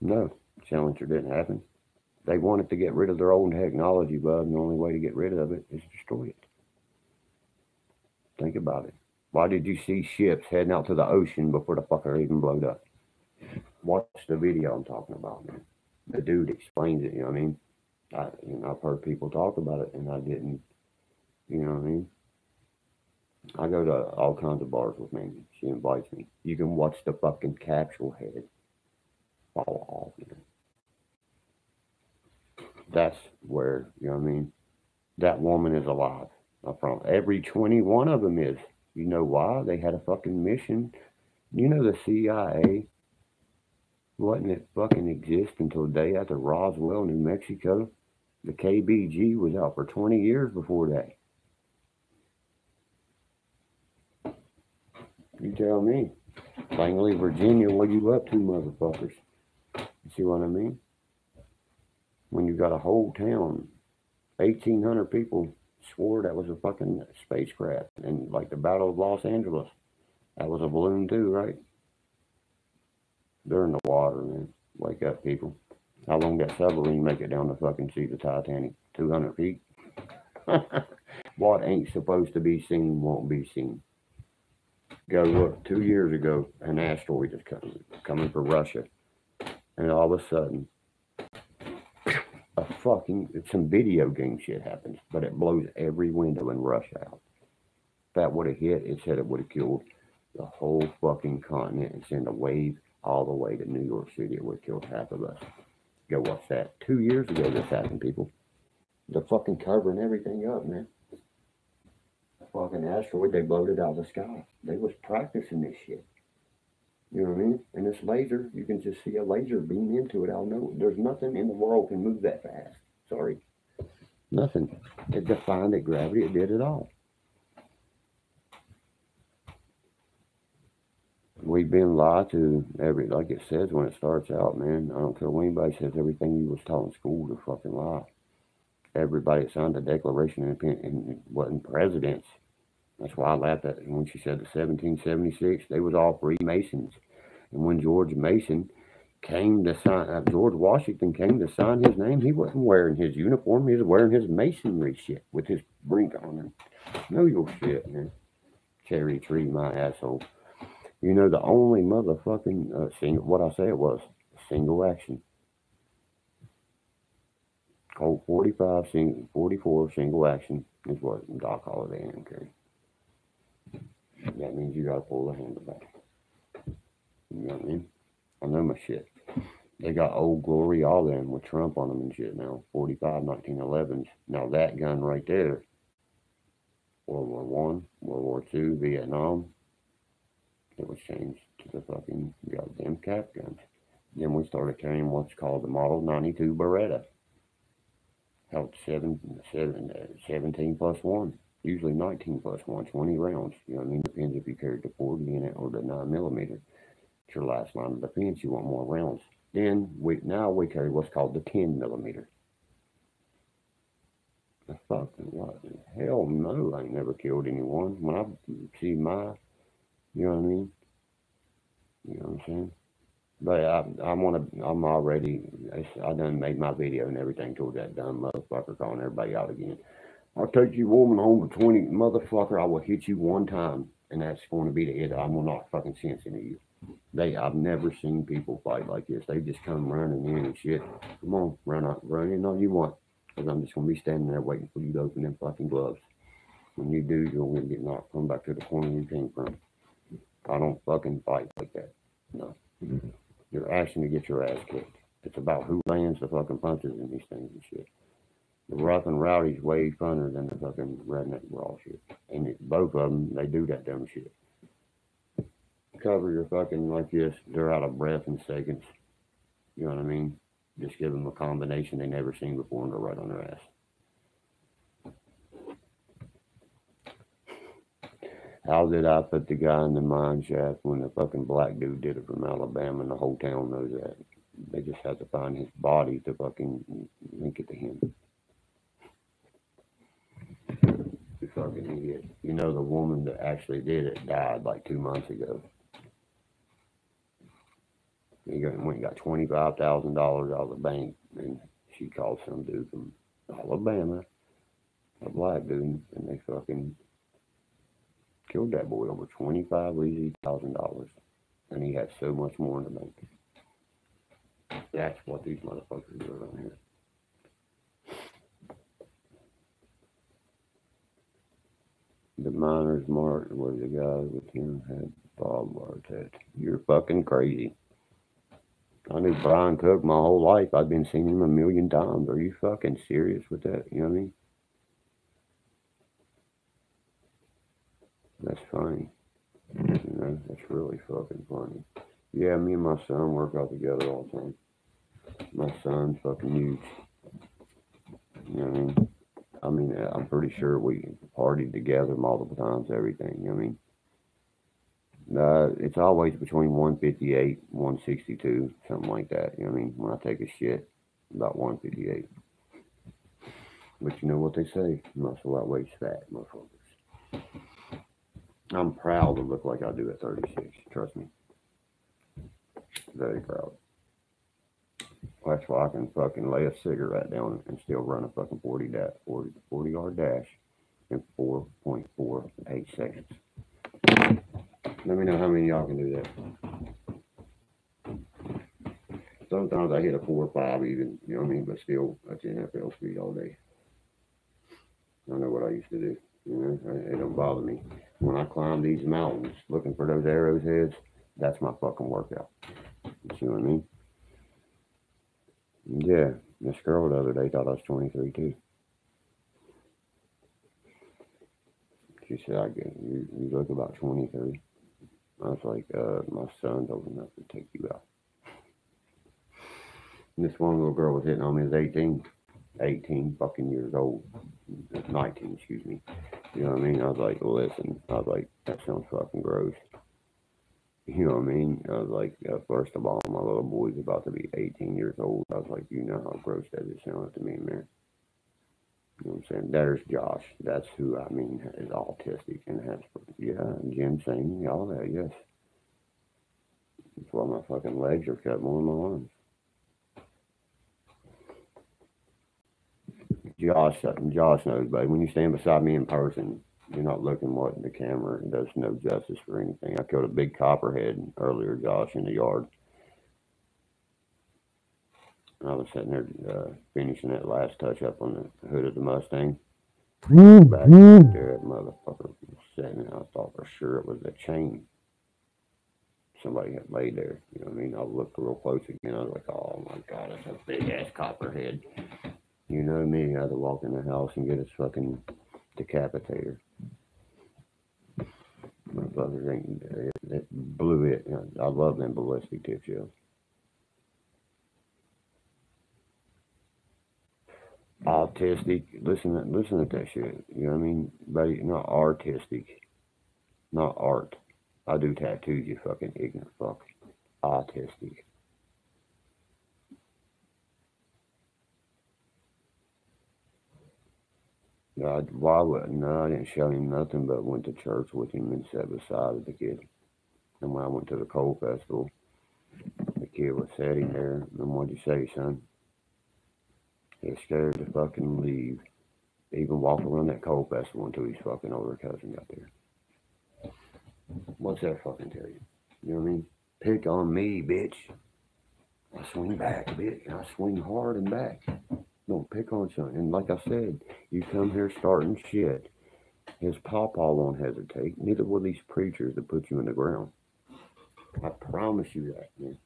No, Challenger didn't happen. They wanted to get rid of their old technology, bud, and the only way to get rid of it is destroy it. Think about it. Why did you see ships heading out to the ocean before the fucker even blowed up? Watch the video I'm talking about, man. The dude explains it, you know what I mean? I've heard people talk about it, and I didn't, you know what I mean? I go to all kinds of bars with Mandy. She invites me. You can watch the fucking capsule head fall off, man. That's where, you know what I mean? That woman is alive. From every 21 of them is. You know why? They had a fucking mission. You know the CIA wasn't it fucking exist until the day after Roswell, New Mexico? The KBG was out for 20 years before that. You tell me. Langley, Virginia, what you up to, motherfuckers? You see what I mean? When you got a whole town, 1,800 people swore that was a fucking spacecraft. And like the Battle of Los Angeles, that was a balloon too, right? They're in the water, man. Wake up, people. How long that submarine make it down to fucking see the Titanic? 200 feet? What ain't supposed to be seen won't be seen. Go look, 2 years ago, an asteroid is coming for Russia. And all of a sudden, some video game shit happens, but it blows every window in Russia out. If that would have hit, it said it would have killed the whole fucking continent and sent a wave all the way to New York City. It would have killed half of us. Go watch that. 2 years ago this happened, people. They're fucking covering everything up, man. fucking asteroid, they blowed it out of the sky. They was practicing this shit. You know what I mean? And this laser, you can just see a laser beam into it. I'll know. There's nothing in the world can move that fast. Sorry. Nothing. It defined it gravity. It did it all. We've been lied to like it says when it starts out, man. I don't care what anybody says. Everything you was taught in school is a fucking lie. Everybody signed the Declaration of Independence and wasn't presidents. That's why I laughed at it when she said the 1776. They was all Freemasons. And when George Washington came to sign his name, he wasn't wearing his uniform. He was wearing his masonry shit with his brink on him. Know your shit, man. Cherry tree, my asshole. You know the only motherfucking what I say it was single action. Colt 44 single action is what Doc Holliday and carry. That means you gotta pull the handle back. You know what I mean? I know my shit. They got Old Glory, all them with Trump on them and shit now. 45 1911s. Now that gun right there, World War One, World War Two, Vietnam, it was changed to the fucking goddamn cap guns. Then we started carrying what's called the Model 92 Beretta. Held 17 plus 1. Usually 19 plus 1, 20 rounds. You know what I mean? Depends if you carried the 40 in it or the 9mm. It's your last line of defense. You want more rounds. Then we carry what's called the 10mm. The fucking what? Hell no, I ain't never killed anyone. When I see you know what I mean? You know what I'm saying? But I done made my video and everything towards that dumb motherfucker calling everybody out again. I'll take you woman home for 20, motherfucker, I will hit you one time, and that's going to be the end. I will not fucking sense into you. I've never seen people fight like this. They just come running in and shit. Come on, run in all you want, because I'm just going to be standing there waiting for you to open them fucking gloves. When you do, you're going to get knocked. Come back to the corner you came from. I don't fucking fight like that. No. You're asking to get your ass kicked. It's about who lands the fucking punches in these things and shit. The rough and rowdy's way funner than the fucking redneck brawl shit. And both of them, they do that dumb shit. Cover your fucking like this. They're out of breath in seconds. You know what I mean? Just give them a combination they never seen before and they're right on their ass. How did I put the guy in the mine shaft when the fucking black dude did it from Alabama and the whole town knows that? They just had to find his body to fucking link it to him. You fucking idiot. You know the woman that actually did it died like 2 months ago. He went and got $25,000 out of the bank and she called some dude from Alabama, a black dude, and they fucking killed that boy over $25,000, and he had so much more in the bank. That's what these motherfuckers do around here. The miner's mark where the guy with him had barbed wire tat. You're fucking crazy. I knew Brian Cook my whole life. I've been seeing him a million times. Are you fucking serious with that? You know what I mean? That's funny. You know, that's really fucking funny. Yeah, me and my son work out together all the time. My son's fucking huge. You know what I mean? I'm pretty sure we partied together multiple times, everything. You know what I mean? It's always between 158, 162, something like that. You know what I mean? When I take a shit, about 158. But you know what they say? Muscle outweighs fat, motherfuckers. I'm proud to look like I do at 36. Trust me. Very proud. That's why I can fucking lay a cigarette down and still run a fucking 40 yard dash in 4.48 seconds. Let me know how many of y'all can do that. Sometimes I hit a 4 or 5 even, you know what I mean? But still, that's NFL speed all day. I know what I used to do. You know, it don't bother me. When I climb these mountains looking for those arrows heads, that's my fucking workout. You see what I mean? Yeah, this girl the other day thought I was 23 too. She said, you look about 23. I was like, my son's old enough to take you out. And this one little girl was hitting on me, was 18 fucking years old. 19, excuse me. You know what I mean? I was like, listen, I was like, that sounds fucking gross. You know what I mean? I was like, first of all, my little boy's about to be 18 years old. I was like, you know how gross that is sounding to me, man. You know what I'm saying? There's Josh. That's who I mean is autistic and has, yeah, Jim saying all that, yes. That's why my fucking legs are cut more than my arms. Josh knows, but when you stand beside me in person, you're not looking what the camera does no justice for anything. I killed a big copperhead earlier, Josh, in the yard. I was sitting there finishing that last touch up on the hood of the Mustang. Back there, that motherfucker was sitting there. I thought for sure it was a chain. Somebody had laid there. You know what I mean? I looked real close again. I was like, oh my god, that's a big ass copperhead. You know me, I had to walk in the house and get his fucking decapitator. Motherfuckers ain't, it blew it. I love them ballistic tip shells. Autistic, listen to that shit. You know what I mean? But not artistic, not art. I do tattoos, you fucking ignorant fuck. Autistic. Why wouldn't? No, I didn't show him nothing, but went to church with him and sat beside the kid. And when I went to the coal festival, the kid was sitting there. And what'd you say, son? He was scared to fucking leave. Even walk around that coal festival until his fucking older cousin got there. What's that fucking tell you? You know what I mean? Pick on me, bitch. I swing back, bitch. I swing hard and back. Don't pick on something. And like I said, you come here starting shit. His pawpaw won't hesitate. Neither will these preachers that put you in the ground. I promise you that, man.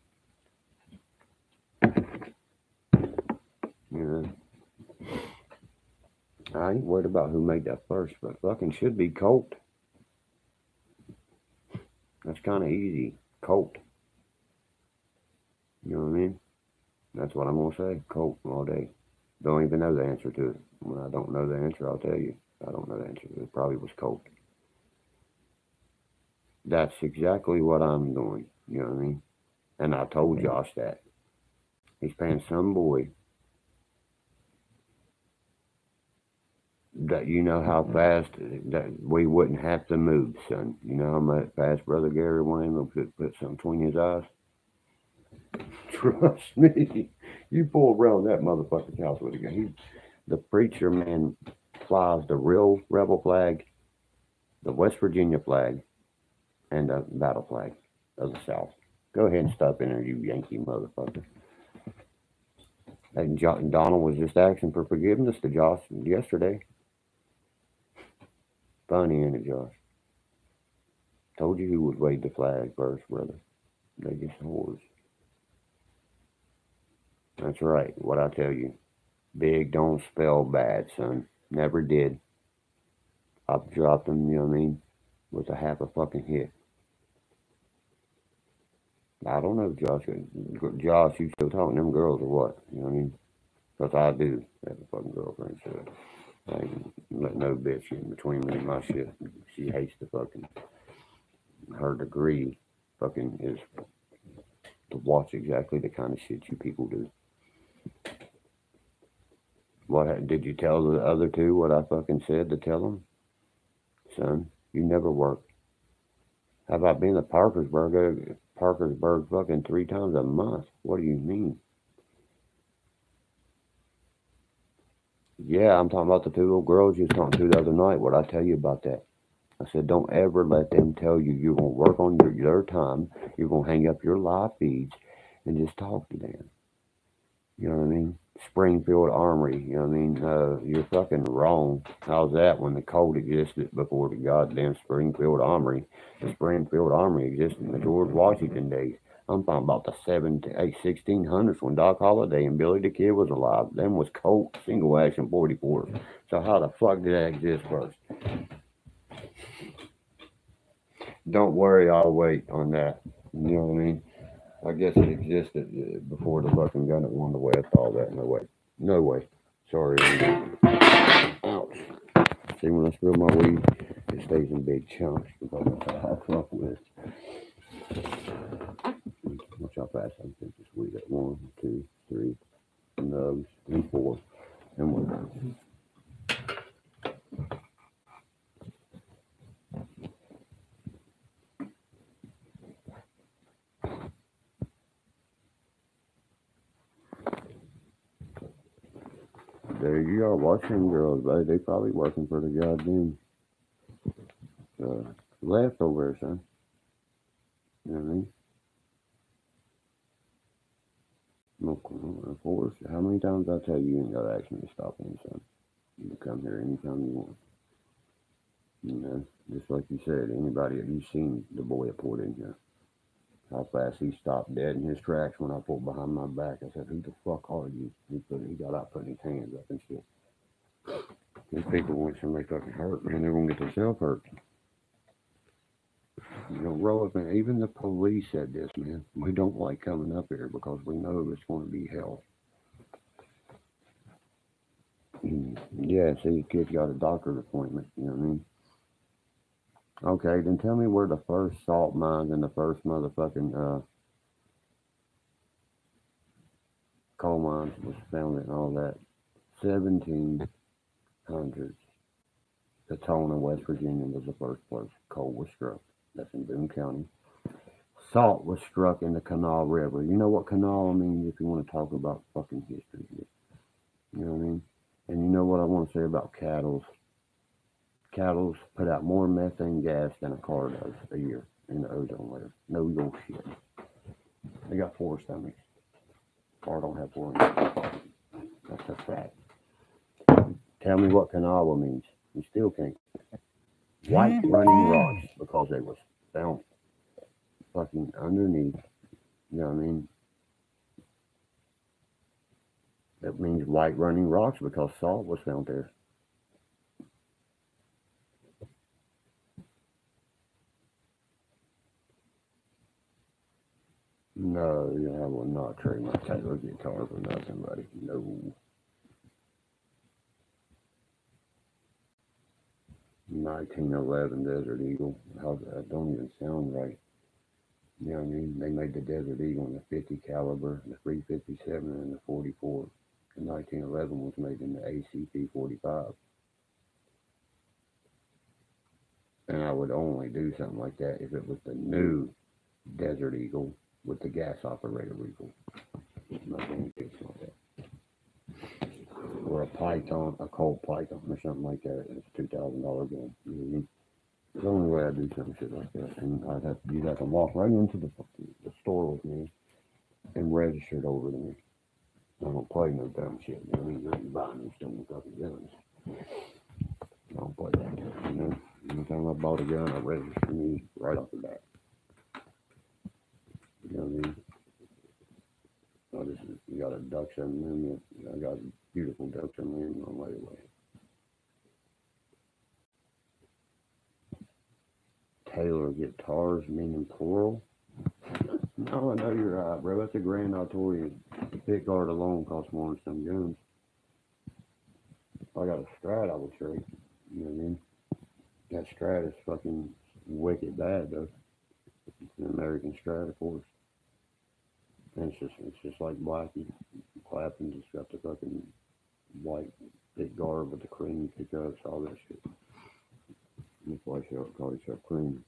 You know, I ain't worried about who made that first, but fucking should be Colt. That's kind of easy. Colt. You know what I mean? That's what I'm going to say. Colt all day. Don't even know the answer to it. When I don't know the answer, I'll tell you. I don't know the answer. It probably was Colt. That's exactly what I'm doing. You know what I mean? And I told Josh that. He's paying some boy that you know how fast that we wouldn't have to move, son. You know how much fast Brother Gary wanted him to put something between his eyes? Trust me. You pull around that motherfucker's house with a gun. The preacher man flies the real rebel flag, the West Virginia flag, and the battle flag of the South. Go ahead and stop in there, you Yankee motherfucker. And Donald was just asking for forgiveness to Josh yesterday. Funny, ain't it, Josh? Told you who would wave the flag first, brother. They just whores. That's right, what I tell you. Big don't spell bad, son. Never did. I've dropped them, you know what I mean, with a half a fucking hit. I don't know, Josh. Josh, you still talking to them girls or what? You know what I mean? Because I do have a fucking girlfriend, so I ain't let no bitch get in between me and my shit. She hates the fucking, her degree fucking is to watch exactly the kind of shit you people do. What did you tell the other two what I fucking said to tell them? Son, you never work. How about being to Parkersburg fucking 3 times a month? What do you mean? Yeah, I'm talking about the 2 little girls you was talking to the other night. What I tell you about that? I said, don't ever let them tell you you're going to work on your time. You're going to hang up your live feeds and just talk to them. You know what I mean? Springfield Armory, you know what I mean? You're fucking wrong. How's that when the code existed before the goddamn Springfield Armory? The Springfield Armory existed in the George Washington days. I'm talking about the 1600s when Doc Holliday and Billy the Kid was alive. Them was Colt single action 44. So how the fuck did that exist first? Don't worry, I'll wait on that. You know what I mean? I guess it existed before the fucking gun that won the West, all that. No way. No way. Sorry. Ouch. See, when I spill my weed, it stays in big chunks because that's how I fuck with. Watch how fast I can take this weed at 1, 2, 3, nugs, and 4, and we're done. There you are, watching girls, babe. They probably working for the goddamn uh, leftovers, son. You know what I mean? Of course. How many times I tell you, you ain't gotta ask me to stop in, son. You can come here anytime you want. You know, just like you said, anybody have you seen the boy I pulled in here? How fast he stopped dead in his tracks when I pulled behind my back. I said, "Who the fuck are you?" He got out putting his hands up and shit. These people want somebody fucking hurt, man. They're gonna get themselves hurt. You know, relevant. Even the police said this, man. We don't like coming up here because we know it's going to be hell. Yeah, see, the kid's got a doctor's appointment. You know what I mean? Okay, then tell me where the first salt mines and the first motherfucking coal mines was founded and all that. 1700s. Katona, West Virginia was the first place coal was struck. That's in Boone County. Salt was struck in the Canal River. You know what canal means if you want to talk about fucking history. You know what I mean? And you know what I want to say about cattle? Cattle put out more methane gas than a car does a year in the ozone layer. No your shit. They got 4 stomachs. Car don't have 4. That's a fact. Tell me what Kanawha means. You still can't. White running rocks because they was found fucking underneath. You know what I mean? That means white running rocks because salt was found there. No, I will not trade my Taylor guitar for nothing, buddy. No. 1911 Desert Eagle. That don't even sound right. You know what I mean? They made the Desert Eagle in the 50 caliber, the 357, and the 44. The 1911 was made in the ACP 45. And I would only do something like that if it was the new Desert Eagle with the gas operator rifle. Not going to do something like that. Or a Python, a Colt Python or something like that. It's $2,000 gun. Mm-hmm. It's the only way I do some shit like that. And you'd have to walk right into the store with me and register it over to me. I don't play no dumb shit. You know what I mean? You ain't buying me stolen fucking guns. I don't play that. You know? Anytime I bought a gun, I registered me right off the bat. You know what I mean? Oh, you got a Dutch amendment. I got a beautiful Dutch amendment on my way. Taylor guitars, meaning plural. No, I know you're right, bro. That's a grand auditorium. The pick guard alone costs more than some guns. If I got a Strat, I would trade. You know what I mean? That Strat is fucking wicked bad, though. It's an American Strat, of course. And it's just like Blackie. Clapton just got the fucking white thick garb with the cream pickups, all that shit. That's why I call yourself cream.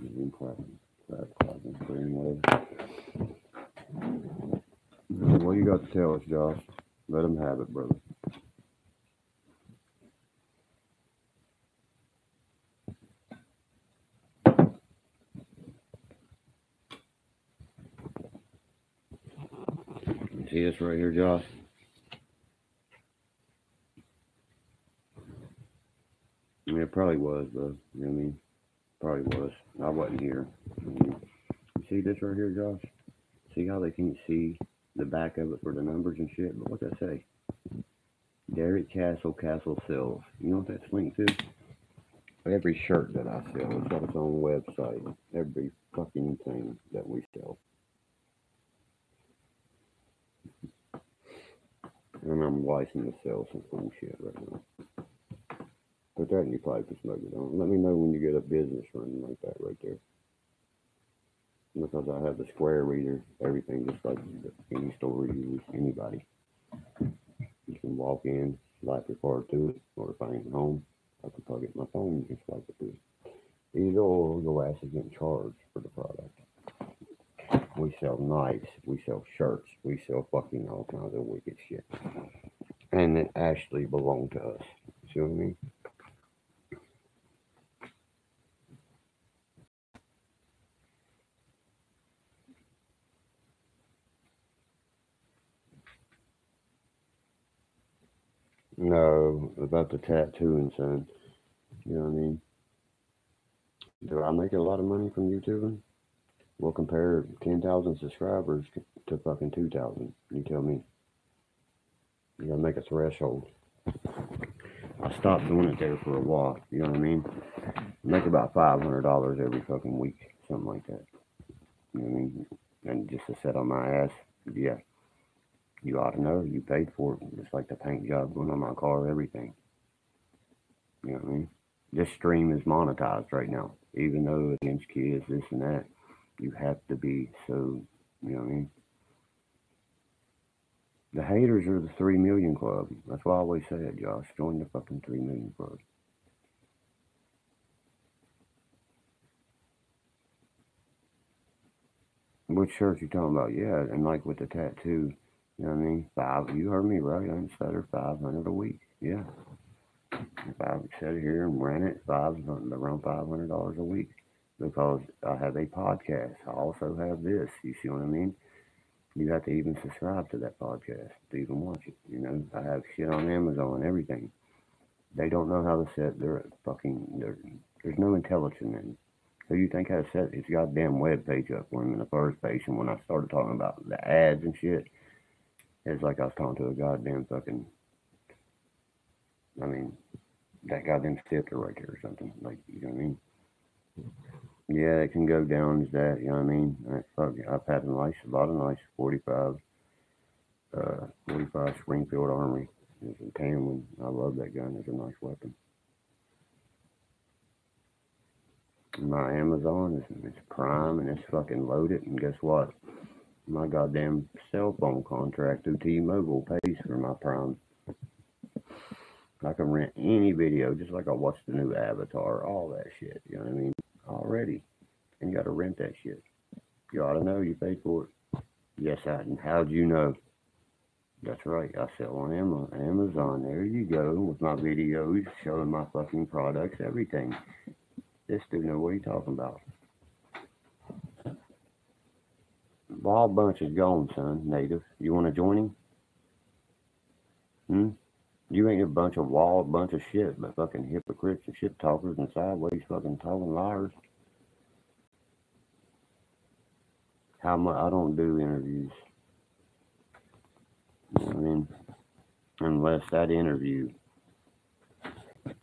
You mean Clapton. Clapton, cream, whatever. What you got to tell us, Josh? Let them have it, brother. You see this right here, Josh? I mean, it probably was, bro. You know what I mean? Probably was. I wasn't here. You see this right here, Josh? See how they can't see the back of it for the numbers and shit? But what's that say? Derek Castle Sells. You know what that's linked to? Every shirt that I sell, it's got its own website. Every fucking thing that we sell. And I'm licensed to sell some fun shit right now. Put that in your pipe and smoke it on. Let me know when you get a business running like that right there. Because I have the square reader, everything just like any store you use, anybody. You can walk in, slap your card to it, or if I ain't home, I can plug it in my phone and just swipe it through. Either or, your ass is getting charged for the product. We sell knives, we sell shirts, we sell fucking all kinds of wicked shit. And it actually belonged to us. See what I mean? No, about the tattooing, son. You know what I mean? Do I make a lot of money from YouTubing? We'll compare 10,000 subscribers to fucking 2,000. You tell me. You gotta make a threshold. I stopped doing it there for a while. You know what I mean? I make about $500 every fucking week, something like that. You know what I mean? And just to sit on my ass, yeah. You ought to know. You paid for it. Just like the paint job going on my car, everything. You know what I mean? This stream is monetized right now. Even though against kids, this and that, you have to be so, you know what I mean? The haters are the 3 million club. That's why I always say it, Josh. Join the fucking 3 million club. Which shirt you talking about? Yeah, and like with the tattoo, you know what I mean? You heard me right. I stutter 500 a week. Yeah. If I would sit here and rent it, around $500 a week. Because I have a podcast. I also have this. You see what I mean? You have to even subscribe to that podcast to even watch it. You know, I have shit on Amazon, everything. They don't know how to set their there's no intelligence in them. Who you think how to set his goddamn web page up for him in the first place? And when I started talking about the ads and shit, it's like I was talking to a goddamn fucking, I mean, that goddamn stifter right there or something. Like, you know what I mean? Yeah, it can go down as that, you know what I mean? I've had a lot of nice 45 Springfield Armory. It's a tan one. I love that gun. It's a nice weapon. My Amazon is prime and it's fucking loaded. And guess what? My goddamn cell phone contract through T-Mobile pays for my prime. I can rent any video, just like I watched the new Avatar, all that shit. You know what I mean? Already. And you got to rent that shit. You ought to know you paid for it. Yes, I. And how'd you know? That's right. I sell on Amazon. There you go with my videos showing my fucking products, everything. This dude know what he's talking about. Wild Bunch is gone, son. Native. You want to join him? You ain't a bunch of bunch of shit, but fucking hypocrites and shit talkers and sideways fucking talking liars. How much I don't do interviews. You know what I mean? Unless that interview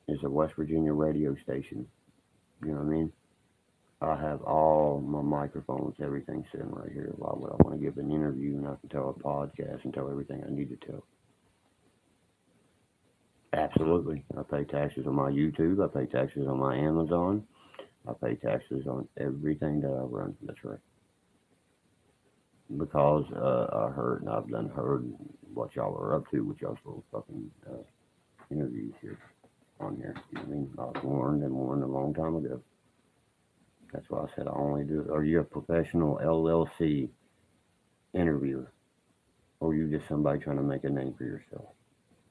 is a West Virginia radio station. You know what I mean? I have all my microphones, everything sitting right here. Why would I want to give an interview and I can tell a podcast and tell everything I need to tell? Absolutely. I pay taxes on my YouTube. I pay taxes on my Amazon. I pay taxes on everything that I run. That's right. Because I heard and I've heard what y'all are up to with y'all's little fucking interviews here on here. You know what I mean? I was warned a long time ago. That's why I said I only do. Are you a professional LLC interviewer? Or are you just somebody trying to make a name for yourself?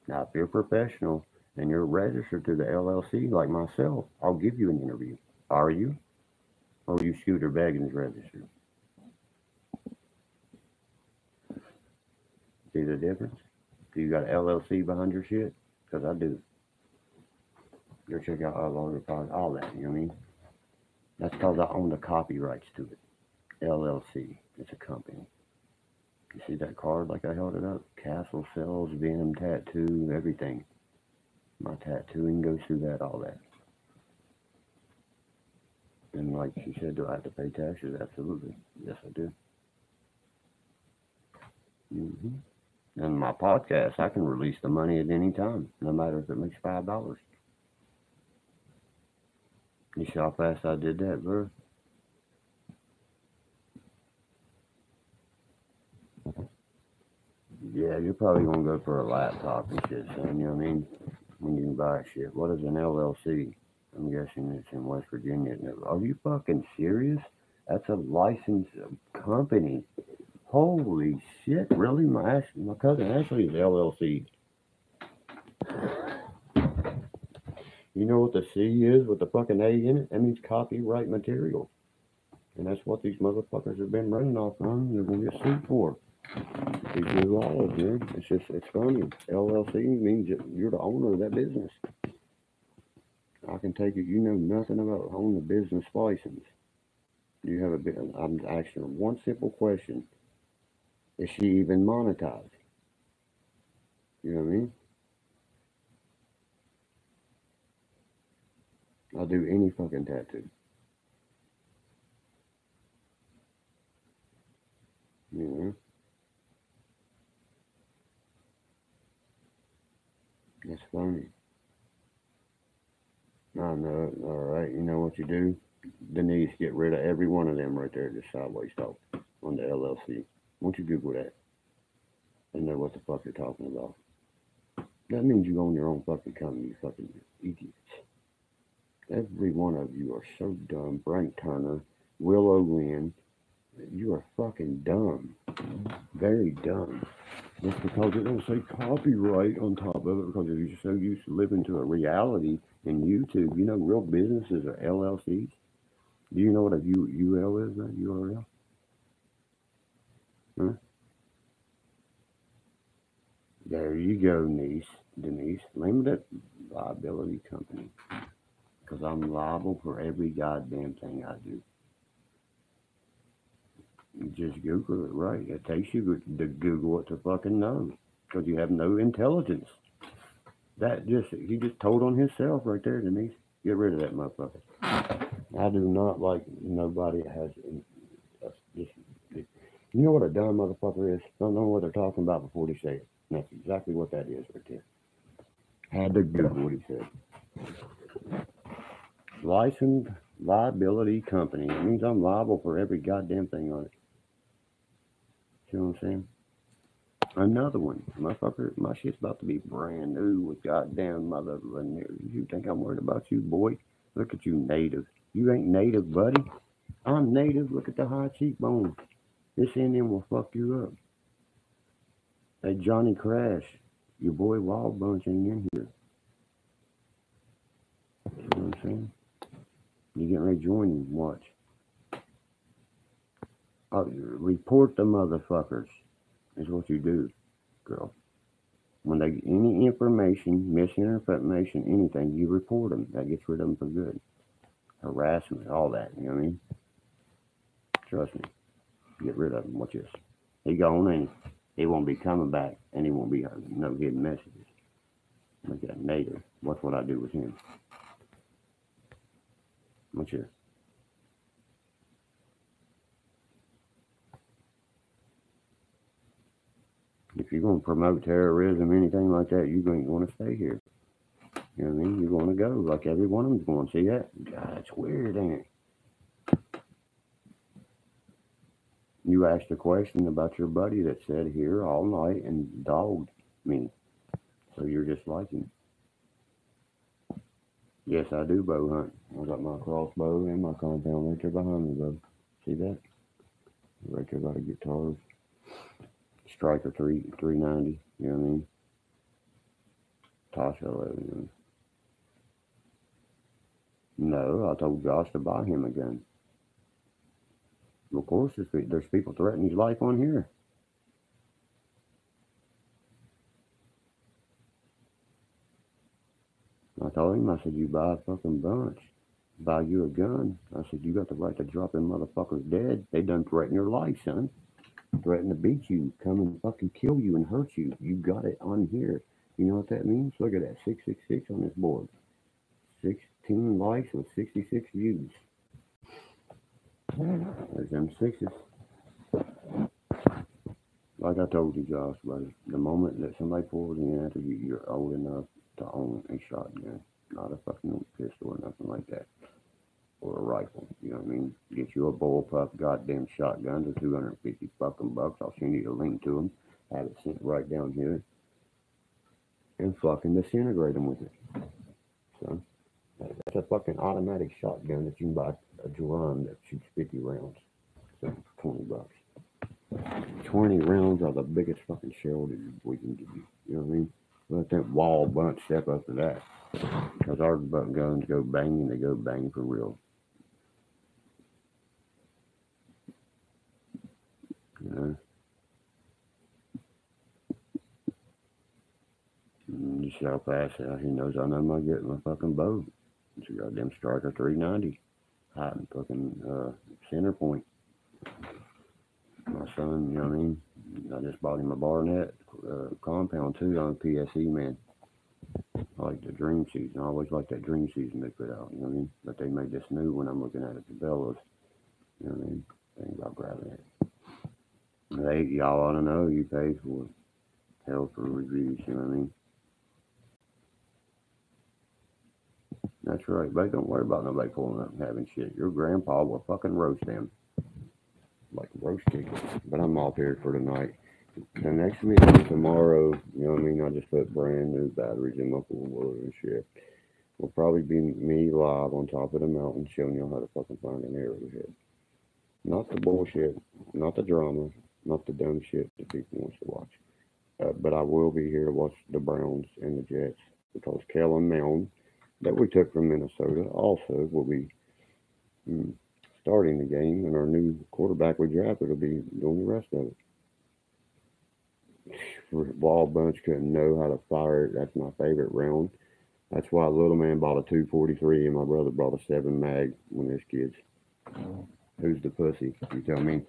Now, if you're professional and you're registered to the LLC like myself, I'll give you an interview. Are you? Or are you Scooter Beggins registered? See the difference? Do you got an LLC behind your shit? Because I do. Go check out all that, you know what I mean? That's because I own the copyrights to it. LLC. It's a company. You see that card like I held it up? Castle Cells, Venom Tattoo, everything. My tattooing goes through that, all that. And like she said, do I have to pay taxes? Absolutely. Yes, I do. And my podcast, I can release the money at any time, no matter if it makes $5. You see how fast I did that, bro? Yeah, you're probably gonna go for a laptop and shit, son. You know what I mean? When you can buy shit. What is an LLC? I'm guessing it's in West Virginia. Are you fucking serious? That's a licensed company. Holy shit! Really? My cousin Ashley is LLC. You know what the C is with the fucking A in it? That means copyright material. And that's what these motherfuckers have been running off on. They're gonna get sued for. These new laws, man. It's funny. LLC means that you're the owner of that business. I can take it you know nothing about owning a business license. You have a bit. I'm asking her one simple question: is she even monetized? You know what I mean? I'll do any fucking tattoo. You know, that's funny. I know. All right. You know what you do? Denise, get rid of every one of them right there, just sideways talk on the LLC. Won't you Google that and know what the fuck you're talking about? That means you own your own fucking company, you fucking idiots. Every one of you are so dumb. Frank Turner, Willow Lynn, you are fucking dumb. Very dumb. Just because it don't say copyright on top of it, because you're so used to living to a reality in YouTube. You know, real businesses are LLCs. Do you know what a UL is, that URL? Huh? There you go, Denise. Limited liability company. Because I'm liable for every goddamn thing I do. You just Google it, right? It takes you to Google it to fucking know. Because you have no intelligence. He just told on himself right there, Denise. Get rid of that motherfucker. I do not like nobody that has just. You know what a dumb motherfucker is? Don't know what they're talking about before they say it. That's exactly what that is right there. Had to Google what he said. Licensed liability company. It means I'm liable for every goddamn thing on it. See what I'm saying? Another one. Motherfucker, my shit's about to be brand new with goddamn mother veneers. You think I'm worried about you, boy? Look at you, native. You ain't native, buddy. I'm native. Look at the high cheekbones. This Indian will fuck you up. Hey, Johnny Crash, your boy Wild Bunch ain't in here. You know what I'm saying? You getting ready to join him, watch. Report the motherfuckers is what you do, girl. When they get any information, misinformation, anything, you report them. That gets rid of them for good. Harassment, all that, you know what I mean? Trust me. Get rid of him. Watch this. He gone and he won't be coming back, and he won't be getting messages. Look at that native. Watch what I do with him. Watch this. If you're going to promote terrorism, anything like that, you ain't going to stay here. You know what I mean? You're going to go like every one of them's going. See that? God, that's weird, ain't it? You asked a question about your buddy that sat here all night and dogged me. So you're just like him. Yes, I do bow hunt. I got my crossbow and my compound right there behind me, bro. See that? Right there by the guitars. Striker 390, you know what I mean? Tasha 11. No, I told Josh to buy him a gun. Of course, there's people threatening his life on here. I told him, I said, you buy a fucking bunch. Buy you a gun. I said, you got the right to drop them motherfuckers dead. They done threaten your life, son. Threaten to beat you, come and fucking kill you and hurt you. You got it on here. You know what that means? Look at that, 666 on this board. 16 likes with 66 views. There's them sixes. Like I told you, Josh, buddy, the moment that somebody pulls in after you, you're old enough to own a shotgun, not a fucking pistol or nothing like that, or a rifle. You know what I mean? Get you a bullpup goddamn shotgun for 250 fucking bucks. I'll send you the link to them. Have it sent right down here, and fucking disintegrate them with it. So that's a fucking automatic shotgun that you can buy a drum that shoots 50 rounds. So $20. 20 rounds are the biggest fucking shell that we can give you. You know what I mean? Let that wall bunch step up to that. Because our guns go bang and they go bang for real. You know? And you see how fast he knows I know I'm getting my fucking bow. It's a goddamn Striker 390. Hiding fucking center point. My son, you know what I mean? I just bought him a Barnett compound too on PSE, man. I like the Dream Season. I always like that Dream Season they put out, you know what I mean? But they made this new one. I'm looking at it, the Bellas. You know what I mean? Think about grabbing it. Hey, y'all ought to know you pay for it. Hell for reviews, you know what I mean? That's right, but don't worry about nobody pulling up and having shit. Your grandpa will fucking roast them. Like roast chicken. But I'm off here for tonight. The next meeting tomorrow, you know what I mean? I just put brand new batteries in my four-wheeler and shit. Will probably be me live on top of the mountain showing y'all how to fucking find an arrowhead. Not the bullshit, not the drama, not the dumb shit that people wants to watch. But I will be here to watch the Browns and the Jets because Kellen Mound, that we took from Minnesota, also will be starting the game, and our new quarterback we drafted will be doing the rest of it. Ball bunch couldn't know how to fire it. That's my favorite round. That's why little man bought a 243 and my brother bought a 7 mag when his kids. Who's the pussy? You tell me.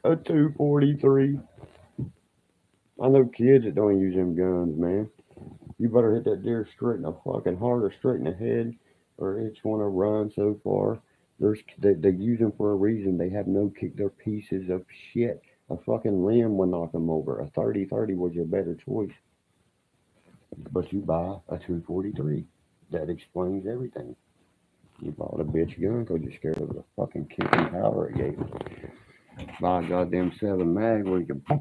A 243. I know kids that don't use them guns, man. You better hit that deer straight in the fucking heart or straight in the head, or it's going to run so far. They use them for a reason. They have no kick. They're pieces of shit. A fucking limb would knock them over. A 30-30 was your better choice. But you buy a 243. That explains everything. You bought a bitch gun because you're scared of the fucking kicking power it gave you. Buy a goddamn 7 mag where you can boom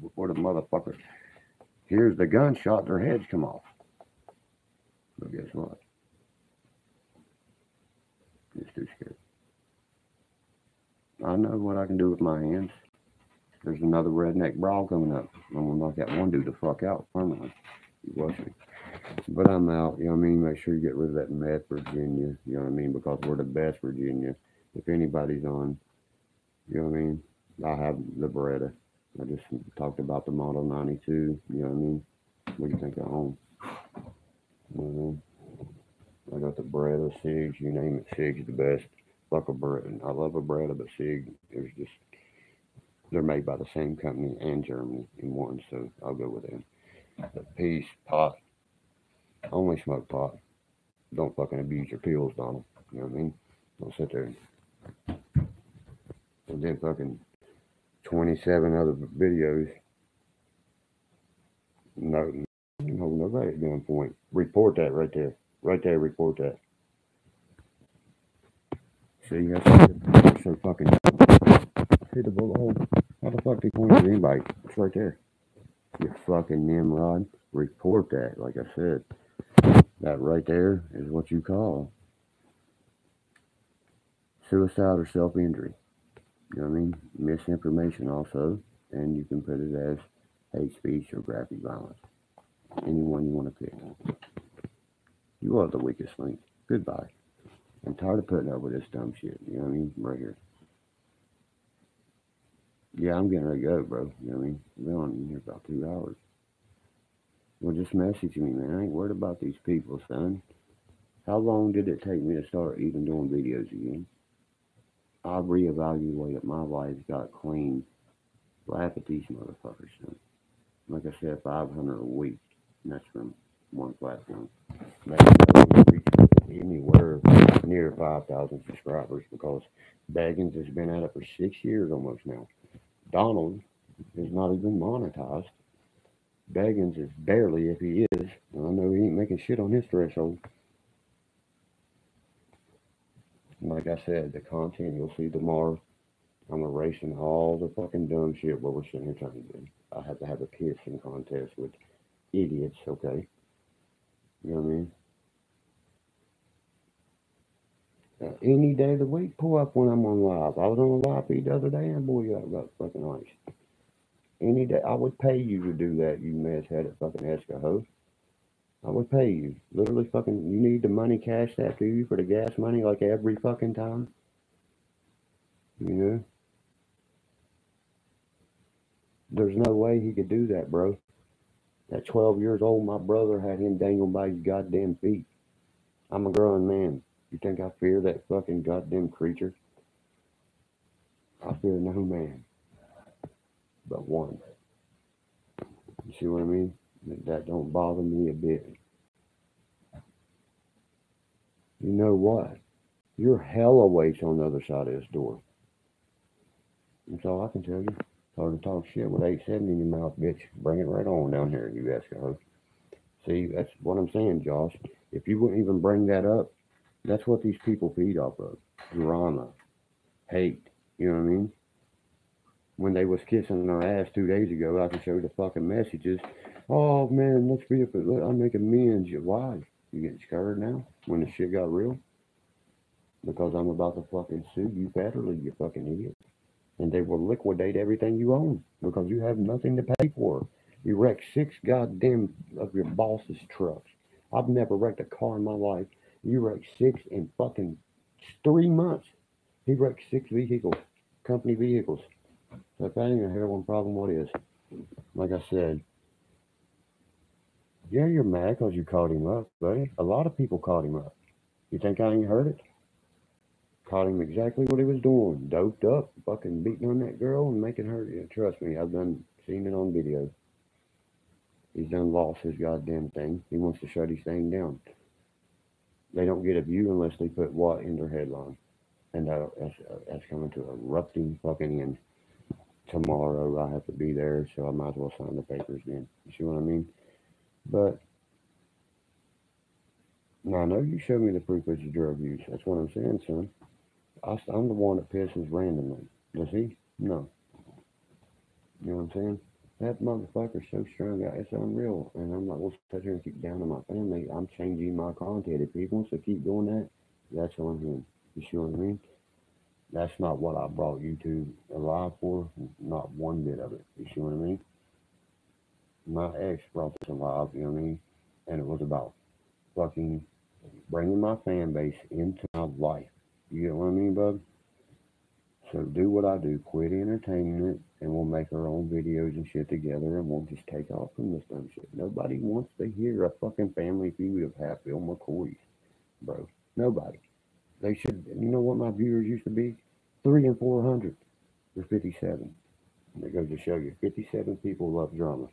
before the motherfucker hears the gunshot, their heads come off. But guess what? It's too scared. I know what I can do with my hands. There's another redneck brawl coming up. I'm gonna knock that one dude the fuck out permanently. You watch me. But I'm out, you know what I mean? Make sure you get rid of that meth, Virginia, you know what I mean? Because we're the best, Virginia. If anybody's on, you know what I mean? I have the Beretta. I just talked about the Model 92, you know what I mean? What do you think I own? I got the Beretta, Sig, you name it, Sig's the best. Fuck a Beretta. I love a Beretta, but Sig, they're made by the same company and Germany in one, so I'll go with them. The peace, pot. Only smoke pot. Don't fucking abuse your pills, Donald. You know what I mean? Don't sit there and then fucking 27 other videos. No, nobody's doing point. Report that right there. Right there, report that. See, that's so fucking hit the bullet hole. How the fuck they point to anybody? It's right there. You fucking Nimrod. Report that, like I said. That right there is what you call suicide or self-injury. You know what I mean? Misinformation also, and you can put it as hate speech or graphic violence. Anyone you want to pick. You are the weakest link. Goodbye. I'm tired of putting up with this dumb shit. You know what I mean? Right here. Yeah, I'm getting ready to go, bro. You know what I mean? We've been on here about 2 hours. Well, just message me, man. I ain't worried about these people, son. How long did it take me to start even doing videos again? I reevaluated my life, got clean. Laugh at these motherfuckers, son. Like I said, 500 a week. And that's from one platform. That's anywhere near 5,000 subscribers because Baggins has been at it for 6 years almost now. Donald is not even monetized. Baggins is barely, if he is. I know he ain't making shit on his threshold. Like I said, the content you'll see tomorrow, I'm erasing all the fucking dumb shit what we're sitting here trying to do. I have to have a piercing contest with idiots, okay? You know what I mean? Any day of the week, pull up when I'm on live. I was on a live feed the other day, and boy, you got fucking ice. Any day, I would pay you to do that, you mess headed fucking Escahoe. I would pay you. Literally fucking, you need the money cashed out to you for the gas money like every fucking time? You know? There's no way he could do that, bro. At 12 years old, my brother had him dangled by his goddamn feet. I'm a grown man. You think I fear that fucking goddamn creature? I fear no man but one. You see what I mean? That don't bother me a bit. You know what? You're hella waits on the other side of this door. That's all I can tell you. Hard to talk shit with 870 in your mouth, bitch. Bring it right on down here, you Esco. See, that's what I'm saying, Josh. If you wouldn't even bring that up, that's what these people feed off of. Drama. Hate. You know what I mean? When they was kissing our ass 2 days ago, I can show the fucking messages. Oh, man, let's be up. I'm making amends. Why? You getting scared now when the shit got real? Because I'm about to fucking sue you federally, you fucking idiot. And they will liquidate everything you own because you have nothing to pay for. You wrecked 6 goddamn of your boss's trucks. I've never wrecked a car in my life. You wrecked 6 in fucking 3 months. He wrecked 6 vehicles, company vehicles. So if that ain't a heroin problem, what is? Like I said, yeah, you're mad because you caught him up, buddy. A lot of people caught him up. You think I ain't heard it? Caught him exactly what he was doing. Doped up, fucking beating on that girl and making her. Yeah, trust me, I've done seen it on video. He's done lost his goddamn thing. He wants to shut his thing down. They don't get a view unless they put what in their headline. And that's coming to a erupting fucking end. Tomorrow I have to be there, so I might as well sign the papers then. You see what I mean? But now I know you showed me the proof of your drug use. That's what I'm saying, son. I'm the one that pisses randomly. Does he? No. You know what I'm saying? That motherfucker's so strung out, it's unreal. And I'm like, we'll sit here and keep down on my family. I'm changing my content. If he wants to keep doing that, that's on him. You see what I mean? That's not what I brought YouTube alive for. Not one bit of it. You see what I mean? My ex brought this alive, you know what I mean? And it was about fucking bringing my fan base into my life. You get what I mean, bub? So do what I do. Quit entertaining it, and we'll make our own videos and shit together, and we'll just take off from this dumb shit. Nobody wants to hear a fucking family feud of Hatfield McCoys, bro. Nobody. They should. You know what my viewers used to be? 300 and 400 or 57. And it goes to show you, 57 people love drama.